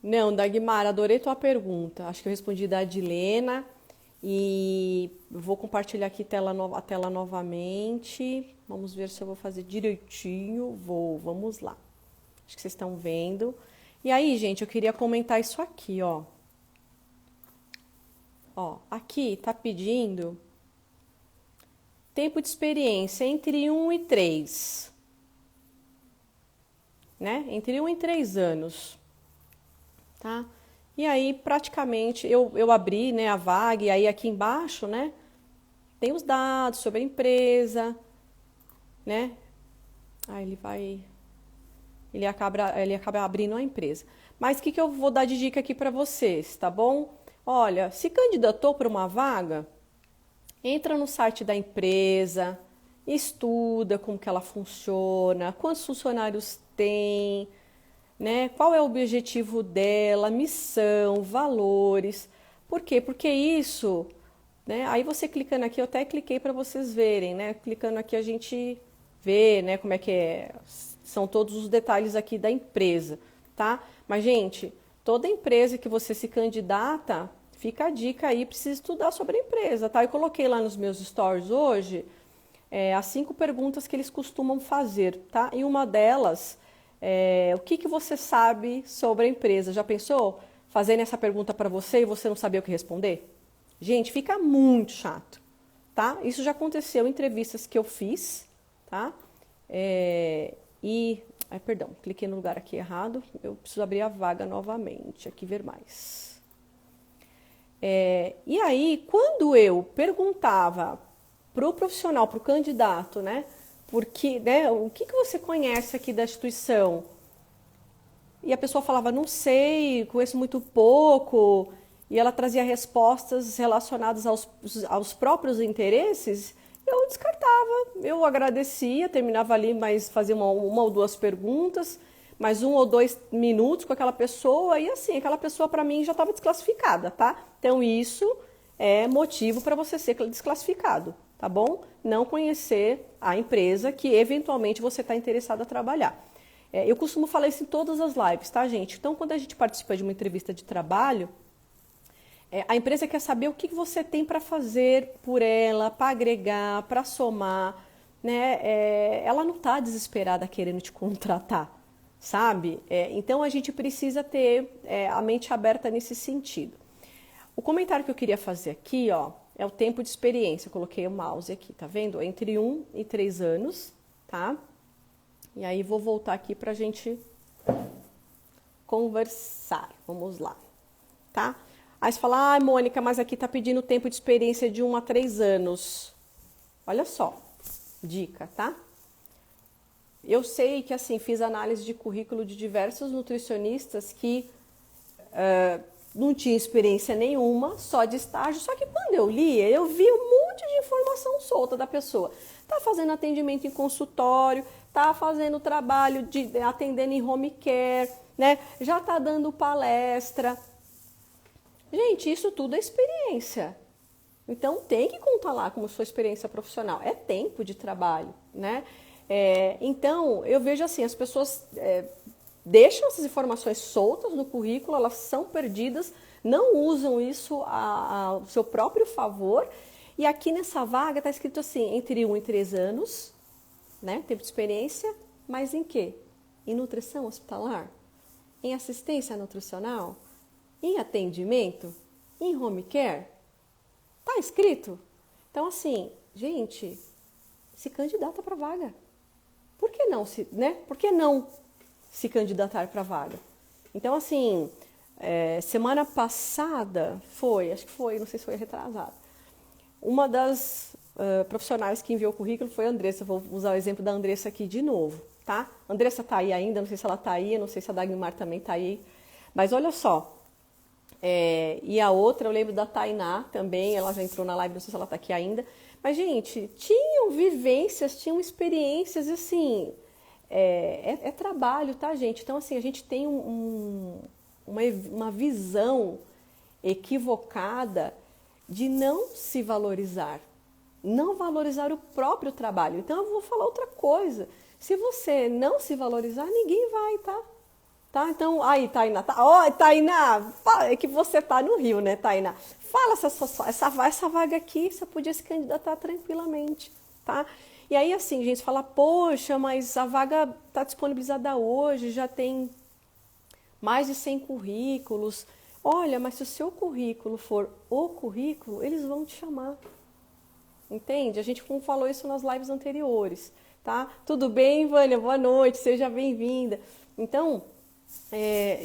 Não, Dagmar, adorei tua pergunta. Acho que eu respondi da Adilena e vou compartilhar aqui a tela novamente. Vamos ver se eu vou fazer direitinho. Vamos lá. Acho que vocês estão vendo. E aí, gente, eu queria comentar isso aqui, ó. Ó, aqui tá pedindo tempo de experiência entre 1 e 3, né? Entre 1 e 3 anos. Tá? E aí, praticamente, eu abri, né, a vaga, e aí aqui embaixo, né, tem os dados sobre a empresa, né? Ele acaba abrindo a empresa. Mas o que eu vou dar de dica aqui para vocês, tá bom? Olha, se candidatou para uma vaga, entra no site da empresa, estuda como que ela funciona, quantos funcionários tem, né? Qual é o objetivo dela, missão, valores. Por quê? Porque isso, né? Aí você clicando aqui, eu até cliquei para vocês verem, né? Clicando aqui a gente vê, né, como é que é, são todos os detalhes aqui da empresa, tá? Mas, gente, toda empresa que você se candidata, fica a dica aí, precisa estudar sobre a empresa, tá? Eu coloquei lá nos meus stories hoje as 5 perguntas que eles costumam fazer, tá? E uma delas o que você sabe sobre a empresa? Já pensou fazendo essa pergunta para você e você não saber o que responder? Gente, fica muito chato, tá? Isso já aconteceu em entrevistas que eu fiz, tá? Perdão, cliquei no lugar aqui errado. Eu preciso abrir a vaga novamente, aqui ver mais. E aí, quando eu perguntava para o profissional, para o candidato, né? Porque, né, o que você conhece aqui da instituição? E a pessoa falava, não sei, conheço muito pouco, e ela trazia respostas relacionadas aos próprios interesses, eu descartava, eu agradecia, terminava ali, mas fazia uma ou duas perguntas, mais 1 ou 2 minutos com aquela pessoa, e assim, aquela pessoa para mim já estava desclassificada, tá? Então isso é motivo para você ser desclassificado, tá bom? Não conhecer a empresa que eventualmente você está interessado a trabalhar. Eu costumo falar isso em todas as lives, tá, gente? Então, quando a gente participa de uma entrevista de trabalho, a empresa quer saber o que você tem para fazer por ela, para agregar, para somar, né? Ela não está desesperada querendo te contratar, sabe? Então, a gente precisa ter a mente aberta nesse sentido. O comentário que eu queria fazer aqui, ó, é o tempo de experiência. Eu coloquei o mouse aqui, tá vendo? Entre 1 e 3 anos, tá? E aí vou voltar aqui pra gente conversar. Vamos lá, tá? Aí você fala, Mônica, mas aqui tá pedindo tempo de experiência de 1 a 3 anos. Olha só, dica, tá? Eu sei que, assim, fiz análise de currículo de diversos nutricionistas que não tinha experiência nenhuma, só de estágio, só que quando eu lia, eu vi um monte de informação solta da pessoa. Tá fazendo atendimento em consultório, tá fazendo trabalho de atendendo em home care, né? Já tá dando palestra. Gente, isso tudo é experiência. Então tem que contar lá como sua experiência profissional. É tempo de trabalho, né? Então eu vejo assim, as pessoas deixam essas informações soltas no currículo, elas são perdidas, não usam isso ao seu próprio favor. E aqui nessa vaga está escrito assim, entre 1 e 3 anos, né? Tempo de experiência, mas em quê? em nutrição hospitalar, em assistência nutricional, em atendimento, em home care? Tá escrito? Então, assim, gente, se candidata para vaga. Por que não Por que não se candidatar para vaga? Então, assim, semana passada acho que foi, não sei se foi retrasada, uma das profissionais que enviou o currículo foi a Andressa. Vou usar o exemplo da Andressa aqui de novo, tá? A Andressa tá aí ainda, não sei se ela tá aí, não sei se a Dagmar também tá aí. Mas olha só, e a outra, eu lembro da Tainá também, ela já entrou na live, não sei se ela tá aqui ainda. Mas, gente, tinham vivências, tinham experiências, assim, é trabalho, tá, gente? Então, assim, a gente tem uma visão equivocada de não se valorizar, não valorizar o próprio trabalho. Então, eu vou falar outra coisa. Se você não se valorizar, ninguém vai, tá? Tá? Então, aí, Tainá, Tainá, é que você tá no Rio, né, Tainá? Fala essa vaga aqui, você podia se candidatar tranquilamente, tá? E aí, assim, gente, fala, poxa, mas a vaga tá disponibilizada hoje, já tem mais de 100 currículos. Olha, mas se o seu currículo for o currículo, eles vão te chamar. Entende? A gente falou isso nas lives anteriores, tá? Tudo bem, Vânia? Boa noite, seja bem-vinda. Então,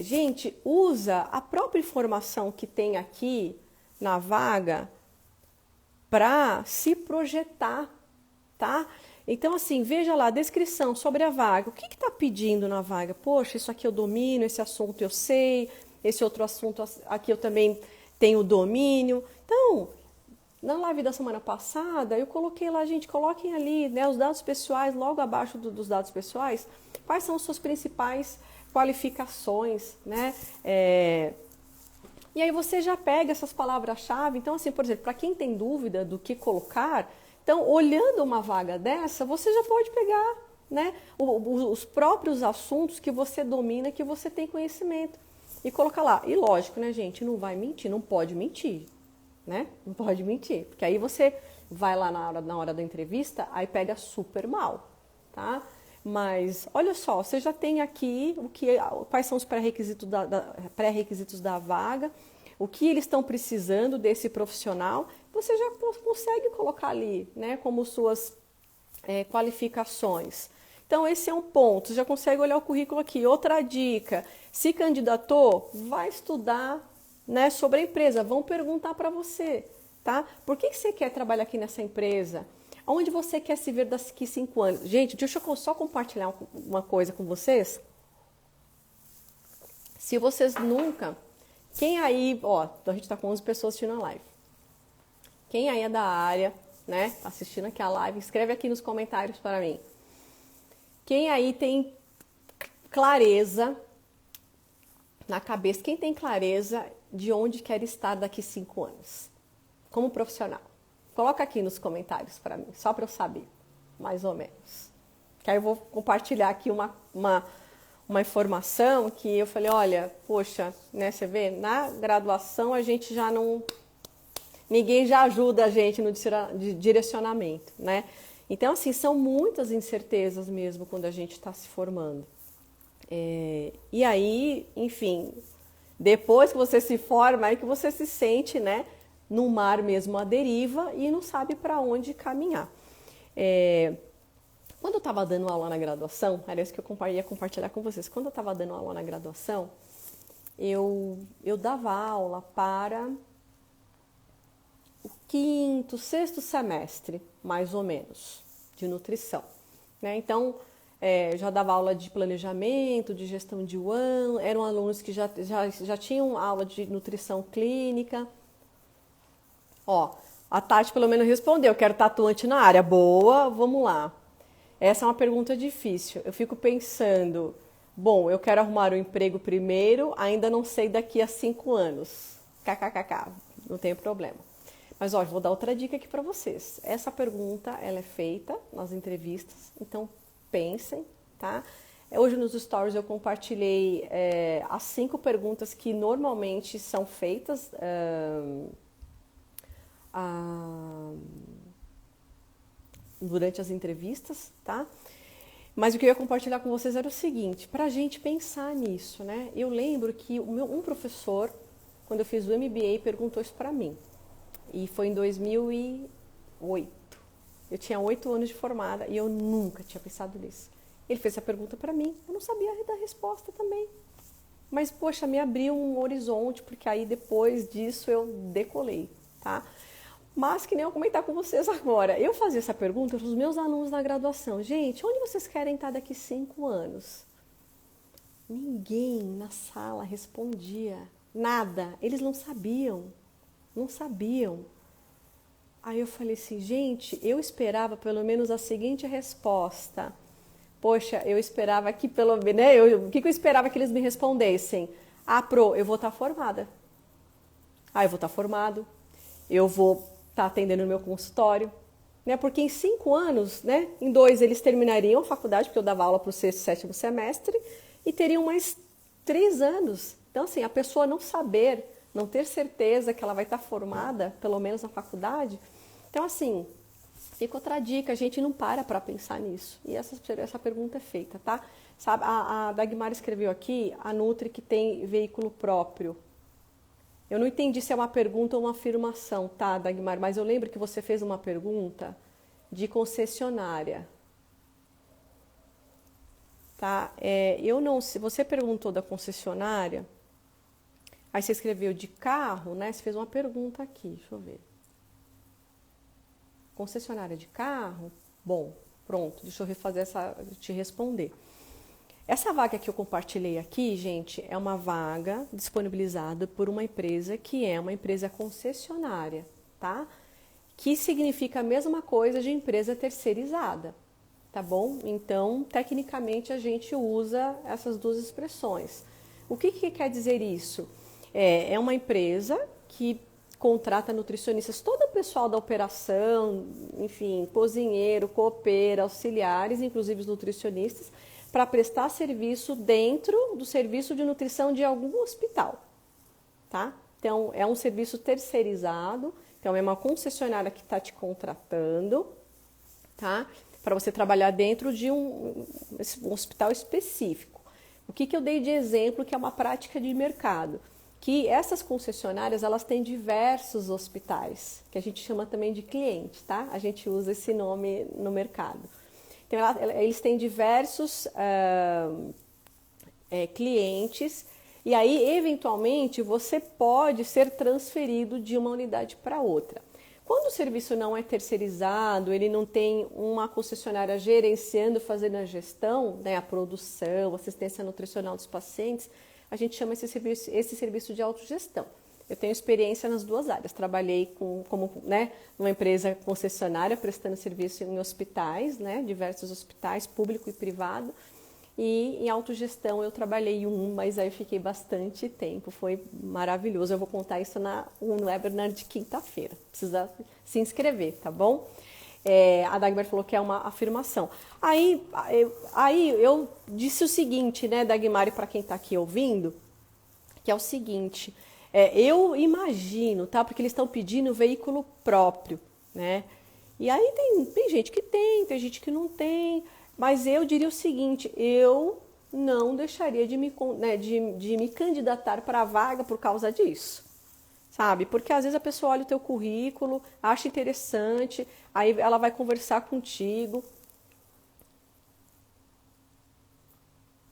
gente, usa a própria informação que tem aqui na vaga para se projetar, tá? Então, assim, veja lá, descrição sobre a vaga. O que está pedindo na vaga? Poxa, isso aqui eu domino, esse assunto eu sei, esse outro assunto aqui eu também tenho domínio. Então, na live da semana passada, eu coloquei lá, gente, coloquem ali, né, os dados pessoais, logo abaixo dos dados pessoais, quais são as suas principais qualificações, né? E aí você já pega essas palavras-chave. Então, assim, por exemplo, para quem tem dúvida do que colocar, então, olhando uma vaga dessa, você já pode pegar, né, os próprios assuntos que você domina, que você tem conhecimento, e colocar lá. E lógico, né, gente, não vai mentir, não pode mentir, né? Não pode mentir, porque aí você vai lá na hora da entrevista, aí pega super mal, tá? Mas olha só, você já tem aqui quais são os pré-requisitos da vaga, o que eles estão precisando desse profissional, você já consegue colocar ali, né, como suas qualificações. Então, esse é um ponto, você já consegue olhar o currículo aqui. Outra dica, se candidatou, vai estudar, né, sobre a empresa, vão perguntar para você, tá? Por que você quer trabalhar aqui nessa empresa? Onde você quer se ver daqui 5 anos? Gente, deixa eu só compartilhar uma coisa com vocês. Se vocês nunca... Quem aí... Ó, a gente tá com 11 pessoas assistindo a live. Quem aí é da área, né? Assistindo aqui a live, escreve aqui nos comentários para mim. Quem aí tem clareza na cabeça? Quem tem clareza de onde quer estar daqui 5 anos? Como profissional. Coloca aqui nos comentários para mim, só para eu saber, mais ou menos. Que aí eu vou compartilhar aqui uma informação que eu falei, olha, poxa, né, você vê, na graduação a gente já não... Ninguém já ajuda a gente no direcionamento, né? Então, assim, são muitas incertezas mesmo quando a gente está se formando. E aí, enfim, depois que você se forma, é que você se sente, né, no mar mesmo à deriva e não sabe para onde caminhar. Quando eu estava dando aula na graduação, era isso que eu ia compartilhar com vocês. Quando eu estava dando aula na graduação, eu dava aula para o 5º, 6º semestre, mais ou menos, de nutrição, né? Então, já dava aula de planejamento, de gestão de one, eram alunos que já tinham aula de nutrição clínica. Ó, a Tati pelo menos respondeu, quero tatuante na área. Boa, vamos lá. Essa é uma pergunta difícil. Eu fico pensando, bom, eu quero arrumar um emprego primeiro, ainda não sei daqui a 5 anos. KKKK, não tem problema. Mas, ó, vou dar outra dica aqui para vocês. Essa pergunta, ela é feita nas entrevistas, então pensem, tá? Hoje nos stories eu compartilhei as 5 perguntas que normalmente são feitas durante as entrevistas, tá? Mas o que eu ia compartilhar com vocês era o seguinte, para a gente pensar nisso, né? Eu lembro que um professor, quando eu fiz o MBA, perguntou isso para mim. E foi em 2008. Eu tinha 8 anos de formada e eu nunca tinha pensado nisso. Ele fez essa pergunta para mim, eu não sabia dar resposta também. Mas, poxa, me abriu um horizonte, porque aí depois disso eu decolei, tá? Mas que nem eu comentar com vocês agora. Eu fazia essa pergunta para os meus alunos na graduação. Gente, onde vocês querem estar daqui 5 anos? Ninguém na sala respondia. Nada. Eles não sabiam. Não sabiam. Aí eu falei assim, gente, eu esperava pelo menos a seguinte resposta. Poxa, eu esperava que pelo menos, né? O que eu esperava que eles me respondessem? Ah, Pro, eu vou estar formada. Ah, eu vou estar formado. Eu vou estar atendendo no meu consultório. Né? Porque em 5 anos, né? Em 2 eles terminariam a faculdade, porque eu dava aula para o 6º e 7º semestre, e teriam mais 3 anos. Então, assim, a pessoa não saber, não ter certeza que ela vai estar formada, pelo menos na faculdade. Então, assim, fica outra dica, a gente não para pensar nisso. E essa pergunta é feita, tá? Sabe, a Dagmar escreveu aqui, a Nutri que tem veículo próprio. Eu não entendi se é uma pergunta ou uma afirmação, tá, Dagmar? Mas eu lembro que você fez uma pergunta de concessionária. Tá? Eu não, se você perguntou da concessionária, aí você escreveu de carro, né? Você fez uma pergunta aqui, deixa eu ver. Concessionária de carro? Bom, pronto, deixa eu refazer te responder. Essa vaga que eu compartilhei aqui, gente, é uma vaga disponibilizada por uma empresa que é uma empresa concessionária, tá? Que significa a mesma coisa de empresa terceirizada, tá bom? Então, tecnicamente, a gente usa essas duas expressões. O que quer dizer isso? É uma empresa que contrata nutricionistas, todo o pessoal da operação, enfim, cozinheiro, copeiro, auxiliares, inclusive os nutricionistas, para prestar serviço dentro do serviço de nutrição de algum hospital, tá? Então, é um serviço terceirizado, então é uma concessionária que está te contratando, tá? Para você trabalhar dentro de um hospital específico. O que eu dei de exemplo que é uma prática de mercado? Que essas concessionárias, elas têm diversos hospitais, que a gente chama também de cliente, tá? A gente usa esse nome no mercado. Então, eles têm diversos clientes e aí, eventualmente, você pode ser transferido de uma unidade para outra. Quando o serviço não é terceirizado, ele não tem uma concessionária gerenciando, fazendo a gestão, né, a produção, a assistência nutricional dos pacientes, a gente chama esse serviço de autogestão. Eu tenho experiência nas duas áreas. Trabalhei numa empresa concessionária, prestando serviço em hospitais, né, diversos hospitais, público e privado. E em autogestão eu trabalhei em mas aí fiquei bastante tempo. Foi maravilhoso. Eu vou contar isso no webinar de quinta-feira. Precisa se inscrever, tá bom? A Dagmar falou que é uma afirmação. Aí eu disse o seguinte, né, Dagmar, para quem está aqui ouvindo, que é o seguinte, eu imagino, tá, porque eles estão pedindo veículo próprio, né, e aí tem gente que tem gente que não tem, mas eu diria o seguinte, eu não deixaria de me candidatar para a vaga por causa disso. Sabe? Porque às vezes a pessoa olha o teu currículo, acha interessante, aí ela vai conversar contigo.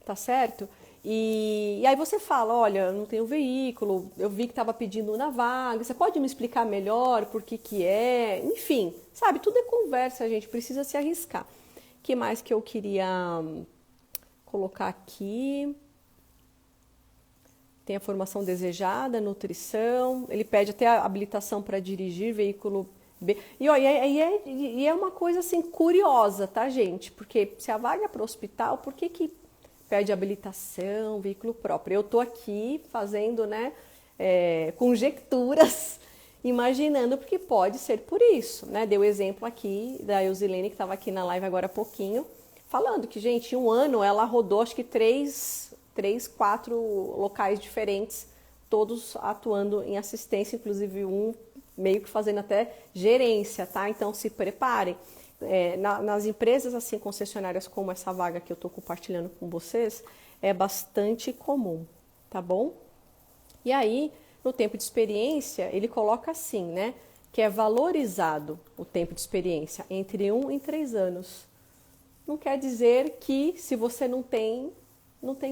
Tá certo? E aí você fala, olha, não tenho veículo, eu vi que estava pedindo na vaga, você pode me explicar melhor por que é? Enfim, sabe? Tudo é conversa, a gente precisa se arriscar. O que mais que eu queria colocar aqui? Tem a formação desejada, nutrição, ele pede até a habilitação para dirigir veículo B. E é uma coisa assim curiosa, tá, gente? Porque se a vaga é para o hospital, por que pede habilitação, veículo próprio? Eu tô aqui fazendo, né, conjecturas, imaginando, porque pode ser por isso, né? Deu exemplo aqui da Eusilene, que estava aqui na live agora há pouquinho, falando que, gente, em um ano ela rodou acho que 4 locais diferentes, todos atuando em assistência, inclusive um meio que fazendo até gerência, tá? Então se preparem. Nas empresas assim concessionárias como essa vaga que eu estou compartilhando com vocês, é bastante comum, tá bom? E aí, no tempo de experiência, ele coloca assim, né? Que é valorizado o tempo de experiência entre 1 e 3 anos. Não quer dizer que se você não tem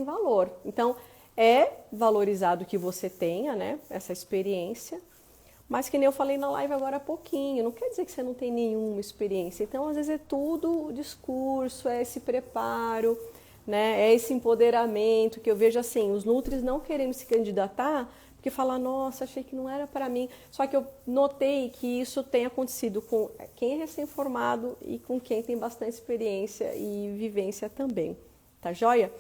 valor. Então, é valorizado que você tenha, né? Essa experiência. Mas que nem eu falei na live agora há pouquinho, não quer dizer que você não tem nenhuma experiência. Então, às vezes é tudo discurso, é esse preparo, né? É esse empoderamento que eu vejo assim, os nutris não querendo se candidatar, porque falar, nossa, achei que não era para mim. Só que eu notei que isso tem acontecido com quem é recém-formado e com quem tem bastante experiência e vivência também. Tá joia?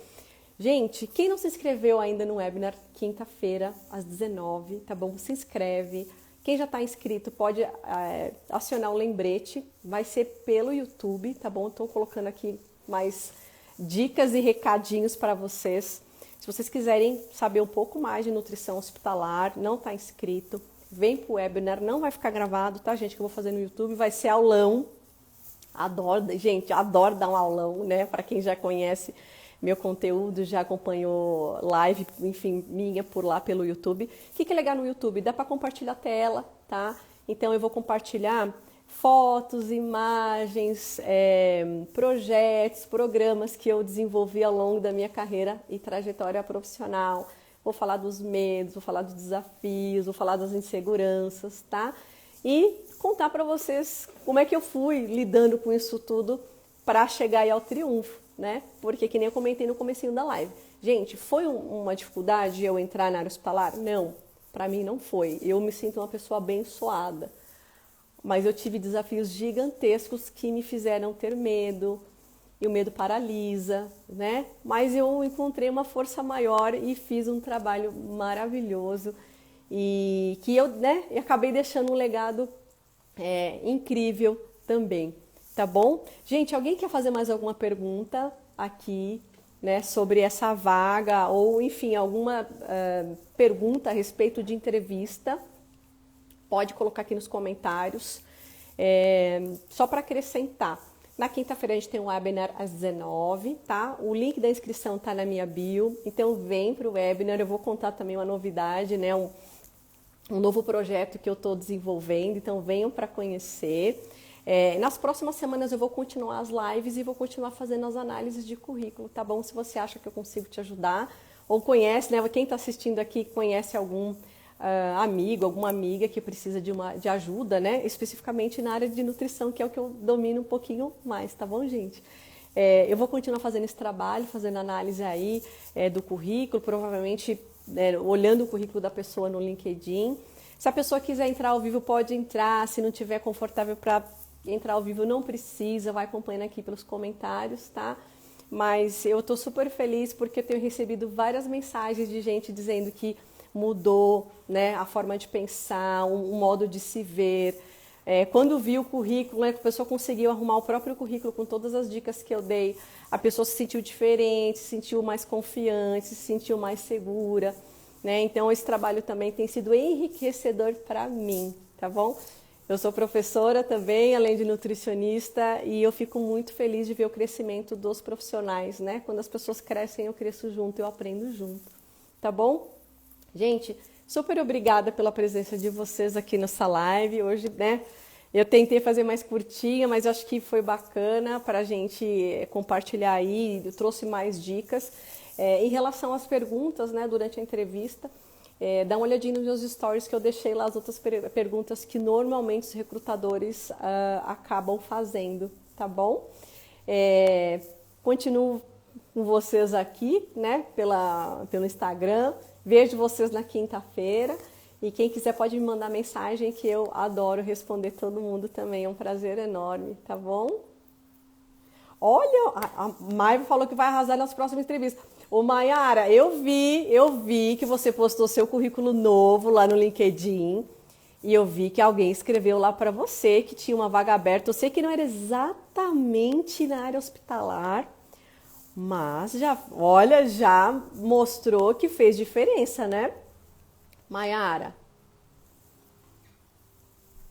Gente, quem não se inscreveu ainda no webinar, quinta-feira, às 19h, tá bom? Se inscreve. Quem já está inscrito pode acionar o lembrete, vai ser pelo YouTube, tá bom? Estou colocando aqui mais dicas e recadinhos para vocês. Se vocês quiserem saber um pouco mais de nutrição hospitalar, não está inscrito, vem para o webinar, não vai ficar gravado, tá, gente? Que eu vou fazer no YouTube, vai ser aulão. Adoro, gente, adoro dar um aulão, né? Para quem já conhece meu conteúdo, já acompanhou live, enfim, minha por lá pelo YouTube. O que é legal no YouTube? Dá para compartilhar a tela, tá? Então eu vou compartilhar fotos, imagens, projetos, programas que eu desenvolvi ao longo da minha carreira e trajetória profissional. Vou falar dos medos, vou falar dos desafios, vou falar das inseguranças, tá? E contar para vocês como é que eu fui lidando com isso tudo para chegar aí ao triunfo, né? Porque, que nem eu comentei no comecinho da live. Gente, foi uma dificuldade eu entrar na área hospitalar? Não, para mim não foi. Eu me sinto uma pessoa abençoada. Mas eu tive desafios gigantescos que me fizeram ter medo, e o medo paralisa, né? Mas eu encontrei uma força maior e fiz um trabalho maravilhoso e que eu, né, acabei deixando um legado incrível também, tá bom? Gente, alguém quer fazer mais alguma pergunta aqui, né, sobre essa vaga ou, enfim, alguma pergunta a respeito de entrevista? Pode colocar aqui nos comentários. Só para acrescentar, na quinta-feira a gente tem um webinar às 19h, tá? O link da inscrição tá na minha bio, então vem para o webinar. Eu vou contar também uma novidade, né? Um novo projeto que eu estou desenvolvendo, então venham para conhecer. Nas próximas semanas eu vou continuar as lives e vou continuar fazendo as análises de currículo, tá bom? Se você acha que eu consigo te ajudar, ou conhece, né? Quem está assistindo aqui conhece algum amigo, alguma amiga que precisa de ajuda, né? Especificamente na área de nutrição, que é o que eu domino um pouquinho mais, tá bom, gente? Eu vou continuar fazendo esse trabalho, fazendo análise aí do currículo, provavelmente olhando o currículo da pessoa no LinkedIn. Se a pessoa quiser entrar ao vivo, pode entrar. Se não estiver confortável para entrar ao vivo, não precisa, vai acompanhando aqui pelos comentários, tá? Mas eu estou super feliz porque eu tenho recebido várias mensagens de gente dizendo que mudou, né, a forma de pensar, um modo de se ver. Quando viu o currículo, né, a pessoa conseguiu arrumar o próprio currículo com todas as dicas que eu dei, a pessoa se sentiu diferente, se sentiu mais confiante, se sentiu mais segura, né? Então esse trabalho também tem sido enriquecedor para mim, tá bom? Eu sou professora também, além de nutricionista, e eu fico muito feliz de ver o crescimento dos profissionais, né? Quando as pessoas crescem, eu cresço junto, eu aprendo junto, tá bom? Gente, super obrigada pela presença de vocês aqui nessa live. Hoje, né, eu tentei fazer mais curtinha, mas acho que foi bacana para a gente compartilhar aí. Eu trouxe mais dicas. Em relação às perguntas, né, durante a entrevista, dá uma olhadinha nos meus stories que eu deixei lá as outras perguntas que normalmente os recrutadores acabam fazendo, tá bom? Continuo com vocês aqui, né, pelo Instagram. Vejo vocês na quinta-feira e quem quiser pode me mandar mensagem que eu adoro responder todo mundo também, é um prazer enorme, tá bom? Olha, a Maiva falou que vai arrasar nas próximas entrevistas. Ô Maiara, eu vi que você postou seu currículo novo lá no LinkedIn e eu vi que alguém escreveu lá para você que tinha uma vaga aberta. Eu sei que não era exatamente na área hospitalar, mas já mostrou que fez diferença, né? Maiara.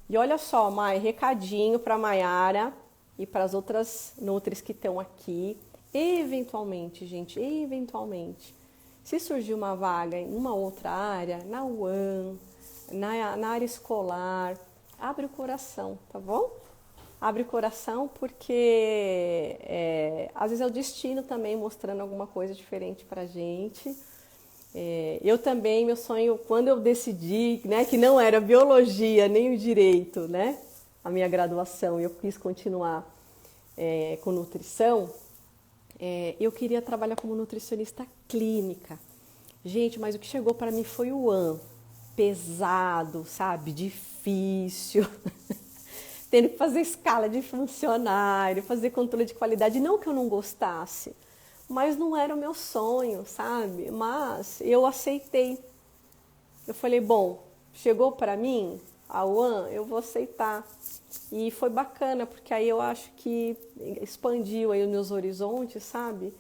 E olha só, Mai, recadinho para Maiara e para as outras nutris que estão aqui. Eventualmente, gente, eventualmente, se surgir uma vaga em uma outra área, na UAN, na área escolar, abre o coração, tá bom? Abre o coração porque às vezes é o destino também mostrando alguma coisa diferente pra gente. Eu também, meu sonho, quando eu decidi, né, que não era biologia nem o direito, né, a minha graduação, eu quis continuar com nutrição, eu queria trabalhar como nutricionista clínica. Gente, mas o que chegou para mim foi o pesado, sabe, difícil, tendo que fazer escala de funcionário, fazer controle de qualidade, não que eu não gostasse, mas não era o meu sonho, sabe? Mas eu aceitei. Eu falei, bom, chegou para mim a UAN, eu vou aceitar. E foi bacana, porque aí eu acho que expandiu aí os meus horizontes, sabe?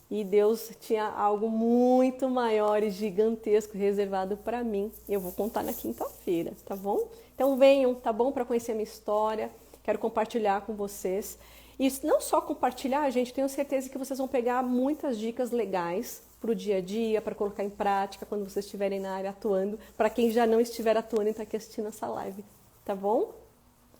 E Deus tinha algo muito maior e gigantesco reservado para mim. Eu vou contar na quinta-feira, tá bom? Então venham, tá bom? Para conhecer a minha história, quero compartilhar com vocês. E não só compartilhar, gente, tenho certeza que vocês vão pegar muitas dicas legais para o dia a dia, para colocar em prática quando vocês estiverem na área atuando, para quem já não estiver atuando e está aqui assistindo essa live, tá bom?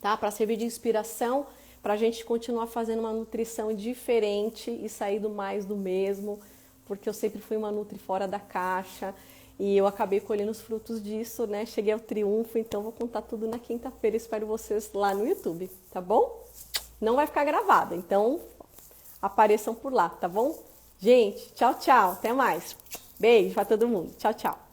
Tá? Para servir de inspiração, para a gente continuar fazendo uma nutrição diferente e sair do mais do mesmo, porque eu sempre fui uma nutri fora da caixa e eu acabei colhendo os frutos disso, né? Cheguei ao triunfo, então vou contar tudo na quinta-feira, espero vocês lá no YouTube, tá bom? Não vai ficar gravada, então apareçam por lá, tá bom? Gente, tchau, tchau, até mais. Beijo para todo mundo, tchau, tchau.